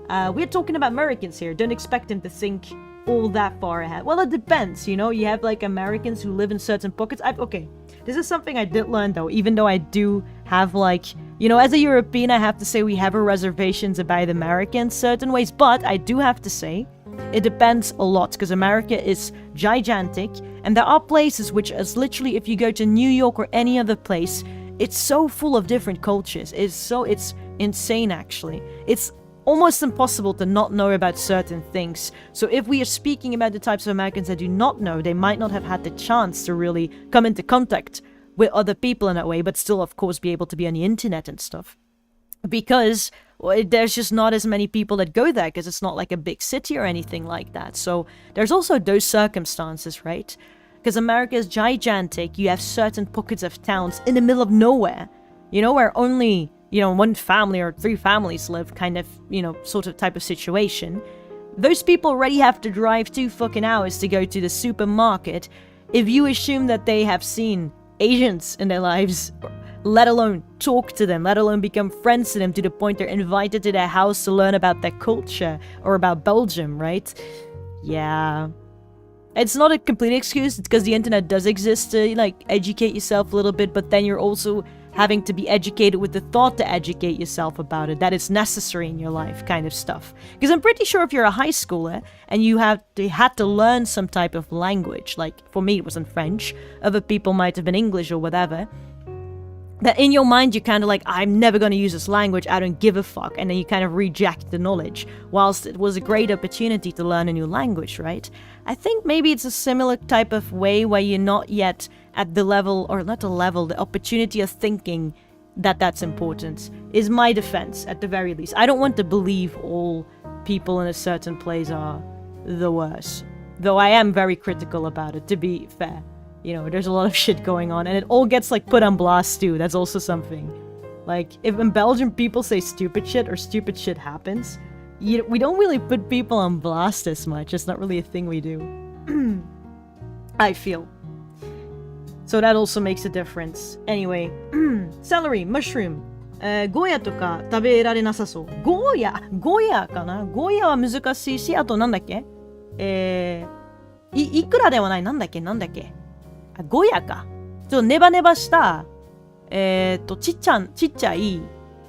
S1: We're talking about Americans here. Don't expect them to think all that far ahead. Well, it depends, you know. You have like Americans who live in certain pockets. Okay, this is something I did learn though, even though I do have like, you know, as a European, I have to say we have our reservations about Americans certain ways, but I do have to say it depends a lot because America is gigantic and there are places which is literally, if you go to New York or any other place, it's so full of different cultures. It's insane actually. It's almost impossible to not know about certain things. So if we are speaking about the types of Americans that do not know, they might not have had the chance to really come into contact with other people in that way, but still, of course, be able to be on the internet and stuff. Because there's just not as many people that go there, because it's not like a big city or anything like that. So there's also those circumstances, right? Because America is gigantic, you have certain pockets of towns in the middle of nowhere, you know, where only, you know, one family or 3 families live, kind of, you know, sort of type of situation. Those people already have to drive 2 fucking hours to go to the supermarket. If you assume that they have seen Asians in their lives, let alone talk to them, let alone become friends to them to the point they're invited to their house to learn about their culture or about Belgium, right? Yeah. It's not a complete excuse, it's because the internet does exist to, like, educate yourself a little bit, but then you're also having to be educated with the thought to educate yourself about it, that it's necessary in your life, kind of stuff. Because I'm pretty sure if you're a high schooler and you had to learn some type of language, like for me it wasn't French, other people might have been English or whatever, that in your mind you're kind of like, I'm never going to use this language, I don't give a fuck, and then you kind of reject the knowledge, whilst it was a great opportunity to learn a new language, right? I think maybe it's a similar type of way where you're not yet at the level, or not the level, the opportunity of thinking that that's important is my defense at the very least. I don't want to believe all people in a certain place are the worst, though I am very critical about it, to be fair. You know, there's a lot of shit going on, and it all gets like put on blast too. That's also something. Like, if in Belgium people say stupid shit or stupid shit happens, we don't really put people on blast as much. It's not really a thing we do. I feel. So that also makes a difference. Anyway, celery, mushroom. ゴーヤとか食べられなさそう。ゴーヤかな。ゴーヤは難しいし、あとなんだっけいくらではない。なんだっけゴーヤか。ちょっとネバネバした、ちっちゃい、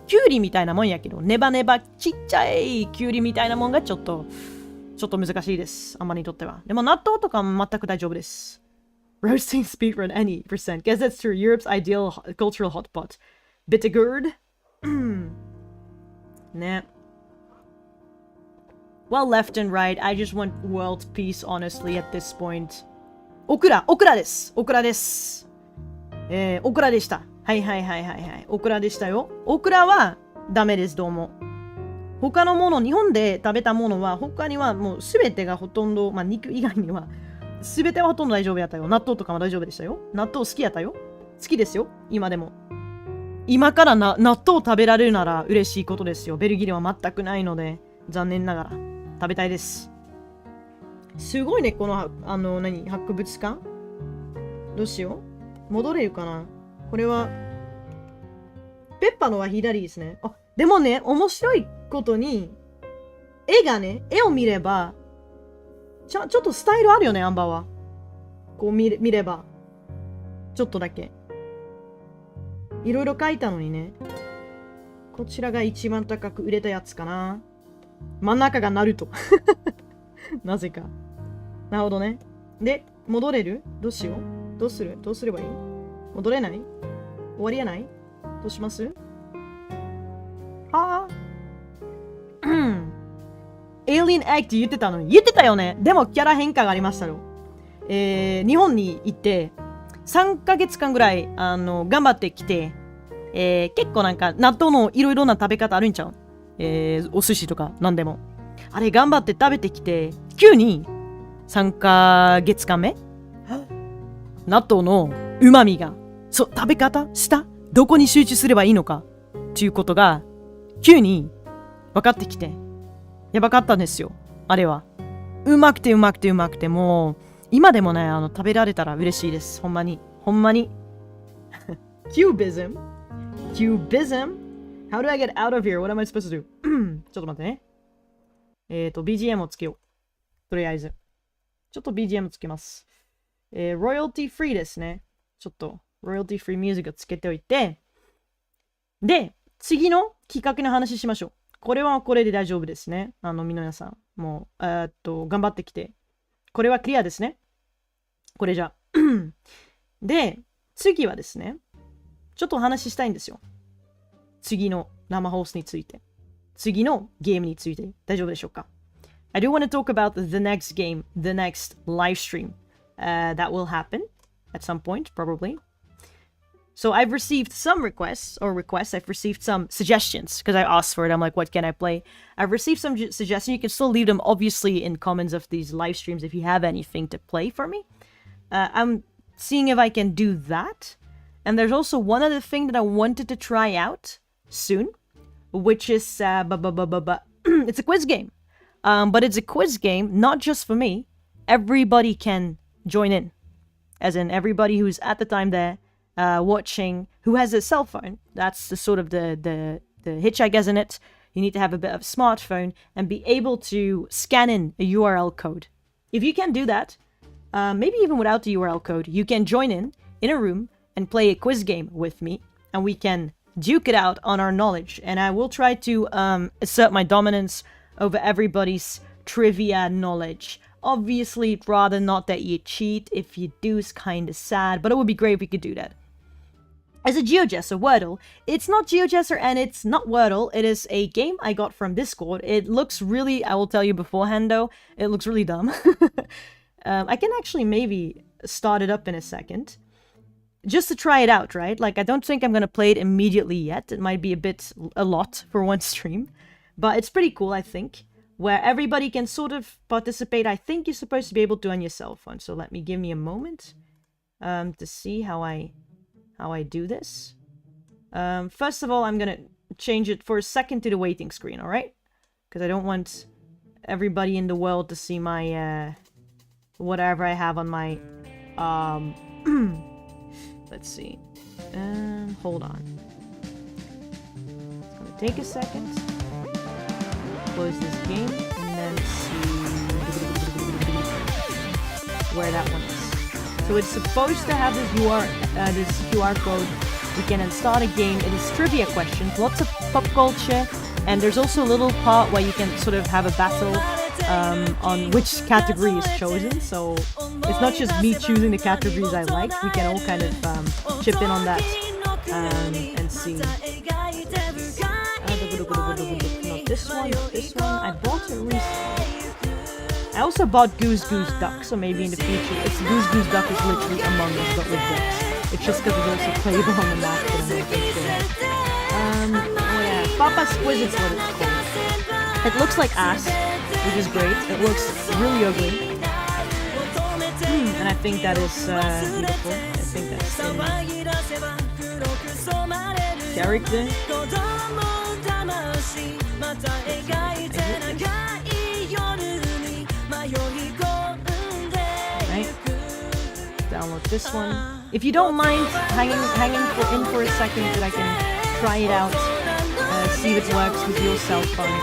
S1: キュウリみたいなもんやけど、ネバネバちっちゃいキュウリみたいなもんがちょっと難しいです。あんまりにとっては。でも納豆とかも全く大丈夫です。Roasting speedrun any percent. Guess that's true. Europe's ideal cultural hotpot. Bittergourd? ね。Well, left and right, I just want world peace, honestly, at this point. オクラです。オクラでした。はい。オクラでしたよ。オクラはダメです、どうも。他のもの、日本で食べたものは、他にはもうすべてがほとんど、まあ肉以外には、すべてはほとんど大丈夫やったよ。納豆とかも大丈夫でしたよ。納豆好きやったよ。好きですよ。今でも。今から納豆を食べられるなら嬉しいことですよ。ベルギーでは全くないので、残念ながら食べたいです。すごいね、この、博物館どうしよう。戻れるかな。これは、ペッパのは左ですね。あ、でもね、面白いことに、絵を見れば、ちょっとスタイルあるよね、アンバーは。こう見れば。ちょっとだけ。いろいろ書いたのにね。こちらが一番高く売れたやつかな。真ん中がナルト。なぜか。なるほどね。で、戻れる？どうしよう？どうすればいい？戻れない？終わりやない？どうします？はぁ。Alien Egg って言ってたのに。言ってたよね。でもキャラ変化がありましたよ。日本に行って、3ヶ月間ぐらい、頑張ってきて、結構なんか、納豆のいろいろな食べ方あるんちゃう？お寿司とか、なんでも。あれ、頑張って食べてきて、急に、3ヶ月間目納豆の旨味が、食べ方どこに集中すればいいのかっていうことが、急に分かってきて、やばかったんですよ。あれは。うまくて、もう、今でもね、食べられたら嬉しいです。ほんまに。Cubism? How do I get out of here? What am I supposed to do? ちょっと待ってね。BGM をつけよう。とりあえず。ちょっと BGM つけます。royalty free ですね。ちょっと royalty free music をつけておいて。で、次の企画の話しましょう。これはこれで大丈夫ですね。皆さん。もう、頑張ってきて。これはクリアですね。これじゃ。で、次はですね。ちょっとお話ししたいんですよ。次の生放送について。次のゲームについて。大丈夫でしょうか？ I do want to talk about the next game, the next live stream that will happen at some point, probably. So I've received some requests. I've received some suggestions because I asked for it. I'm like, what can I play? I've received some suggestions. You can still leave them, obviously, in comments of these live streams if you have anything to play for me. I'm seeing if I can do that. And there's also one other thing that I wanted to try out soon, which is it's a quiz game. But it's a quiz game, not just for me. Everybody can join in. As in everybody who's at the time there watching, who has a cell phone. That's the sort of the hitch, I guess, in it. You need to have a bit of a smartphone and be able to scan in a URL code. If you can do that, maybe even without the URL code, you can join in a room and play a quiz game with me, and we can duke it out on our knowledge. And I will try to assert my dominance over everybody's trivia knowledge. Obviously, rather not that you cheat. If you do, it's kind of sad, but it would be great if we could do that. As a GeoGuessr, Wordle, it's not GeoGuessr and it's not Wordle. It is a game I got from Discord. It looks really, I will tell you beforehand though, it looks really dumb. I can actually maybe start it up in a second. just to try it out, right? Like, I don't think I'm gonna play it immediately yet. It might be a lot for one stream. But it's pretty cool, I think. Where everybody can sort of participate. I think you're supposed to be able to on your cell phone. So give me a moment to see how I do this. First of all, I'm gonna change it for a second to the waiting screen, alright? Because I don't want everybody in the world to see my whatever I have on my let's see. Hold on. It's gonna take a second. Close this game and then see where that one is. So it's supposed to have this QR code. We can then start a game. It is trivia questions, lots of pop culture, and there's also a little part where you can sort of have a battle on which category is chosen. So it's not just me choosing the categories I like. We can all kind of chip in on that and see. Not this one. I bought it recently. I also bought Goose Goose Duck, so maybe in the future, it's Goose Goose Duck is literally Among Us, but with ducks. It's just because it's also playable on the map, but I'm not sure. Oh yeah, Papa Squiz is what it's called. It looks like ass, which is great. It looks really ugly. And I think that is beautiful. I think that's the character. Right. Download this one. If you don't mind hanging in for a second, that I can try it out, see if it works with your cell phone,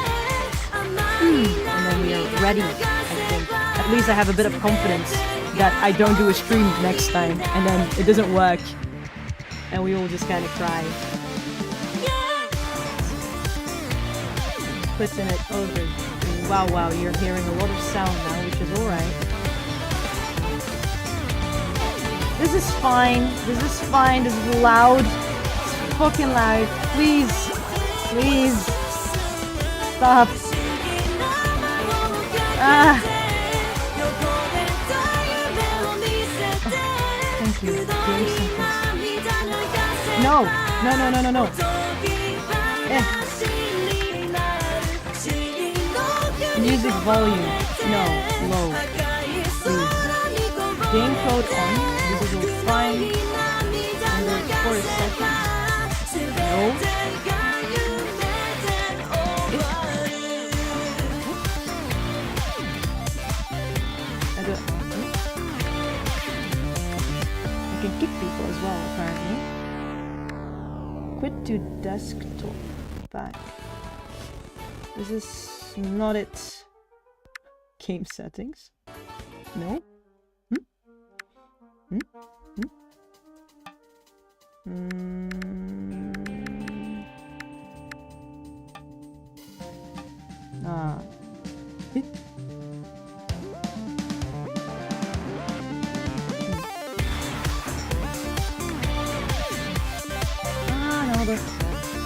S1: and then we are ready. I think at least I have a bit of confidence that I don't do a stream next time, and then it doesn't work, and we all just kind of cry. Putting it over. Wow, you're hearing a lot of sound now, which is alright. This is fine. This is loud. It's fucking loud. Please. Stop. Thank you. No. Music volume. No. Low. Please. Game code on. This is all fine. Under for a second. No. I can kick people as well, apparently. Quit to desktop. Back. This is not it. Game settings. No. No.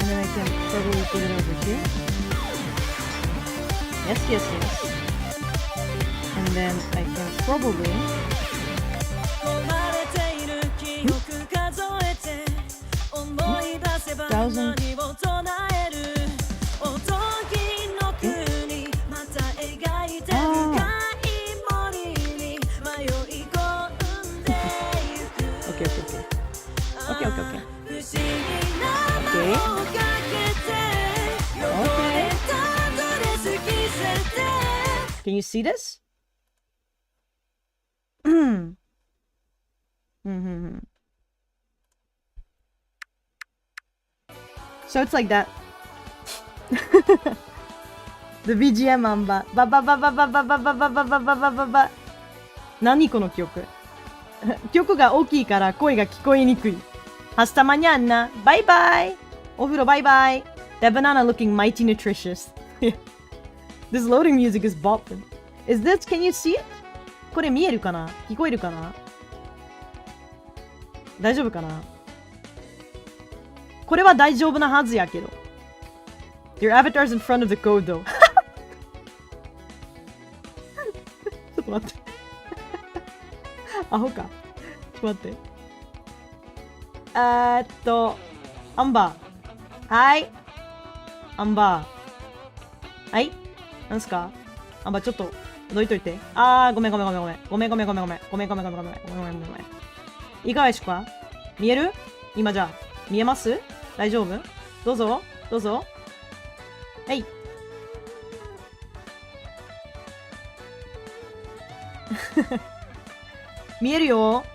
S1: And then I can probably put it over here. Yes. And then I can probably... Okay. Can you see this? So it's like that. The BGM Anba. Ba. 何この曲曲が大きいから声が聞こえにくい。Hasta mañana. Bye bye. お風呂 bye bye. That banana looking mighty nutritious. This loading music is bopping. Is this, can you see it? これ見えるかな？聞こえるかな？大丈夫かな？これは大丈夫なはずやけど。Your avatar's in front of the code though. ちょっと待って。アホか。ちょっと待って。アンバー。はい。アンバー。はい。なんすかアンバーちょっと、どいといて。ごめん。いかがですか見える今じゃあ。見えます大丈夫どうぞ。はい。見えるよ。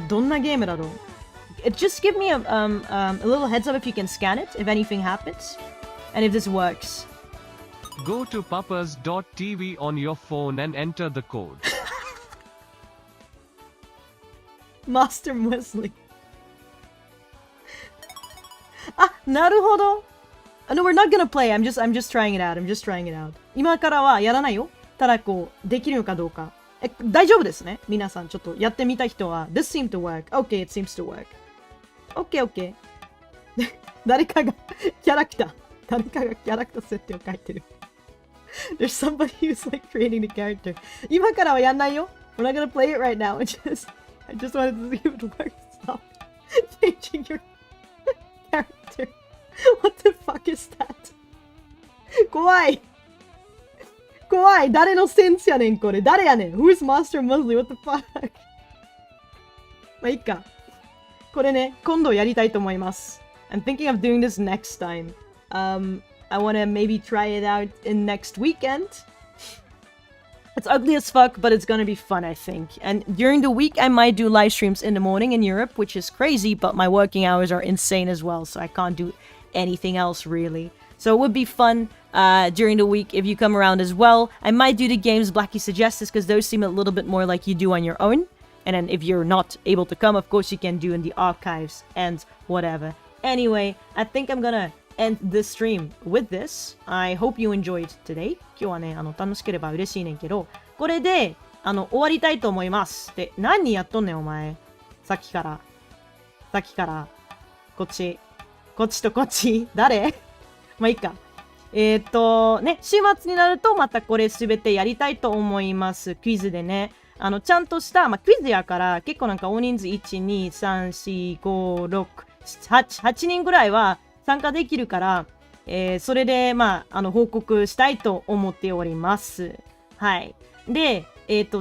S1: どんなゲームだろう Just give me a little heads up if you can scan it, if anything happens, and if this works.
S2: Go to papas.tv on your phone and enter the code.
S1: Master moslty. なるほど。No, we're not gonna play. I'm just trying it out. 今からはやらないよ。ただできるのかどうか。大丈夫ですね。皆さん、ちょっとやってみた人は、This seemed to work. Okay, it seems to work. Okay. 誰かがキャラクター設定を書いてる。There's somebody who's like creating the character. 今からはやんないよ。We're not gonna play it right now. I just wanted to see if it works. Stop changing your character. What the fuck is that? 怖い。誰のセンスやねん、これ。誰やねん。Who's Master moslty? What the fuck? まあ、いいか。これね、今度やりたいと思います。I'm thinking of doing this next time. I wanna maybe try it out in next weekend. It's ugly as fuck, but it's gonna be fun, I think. And during the week, I might do live streams in the morning in Europe, which is crazy, but my working hours are insane as well, so I can't do anything else really. So it would be fun during the week if you come around as well. I might do the games Blackie suggests because those seem a little bit more like you do on your own. And then if you're not able to come, of course you can do in the archives and whatever. Anyway, I think I'm gonna end this stream with this. I hope you enjoyed today. 今日はね、楽しければ嬉しいねんけど、これで、終わりたいと思います。で、何やっとんねんお前。さっきから。こっちとこっち。誰まあいいか。ね、週末になるとまたこれすべてやりたいと思います。クイズでね。ちゃんとした、クイズやから、結構なんか大人数1、2、3、4、5、6、8人ぐらいは参加できるから、それで、報告したいと思っております。はい。で、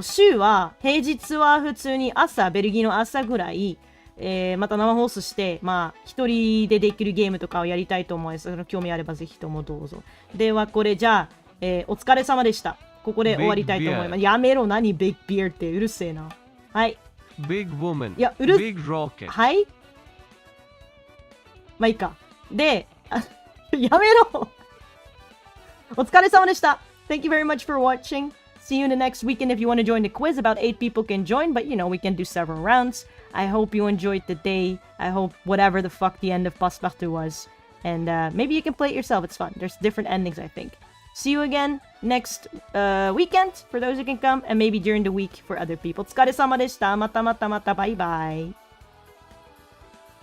S1: 週は、平日は普通にベルギーの朝ぐらい、また生放送して、一人でできるゲームとかをやりたいと思います。興味あればぜひともどうぞ。では、これじゃあ、お疲れ様でした。ここで終わりたいと思います。やめろ、何、ビッグビアってうるせえな。はい。
S2: Big woman.
S1: いや、
S2: Big rocket.
S1: はい。まあいいか。で、やめろお疲れ様でした。Thank you very much for watching. See you in the next weekend. If you want to join the quiz, about 8 people can join, but we can do several rounds. I hope you enjoyed the day. I hope whatever the fuck the end of Passpartout was. And maybe you can play it yourself. It's fun. There's different endings, I think. See you again next weekend for those who can come, and maybe during the week for other people. お疲れ様でした。また。バイバイ。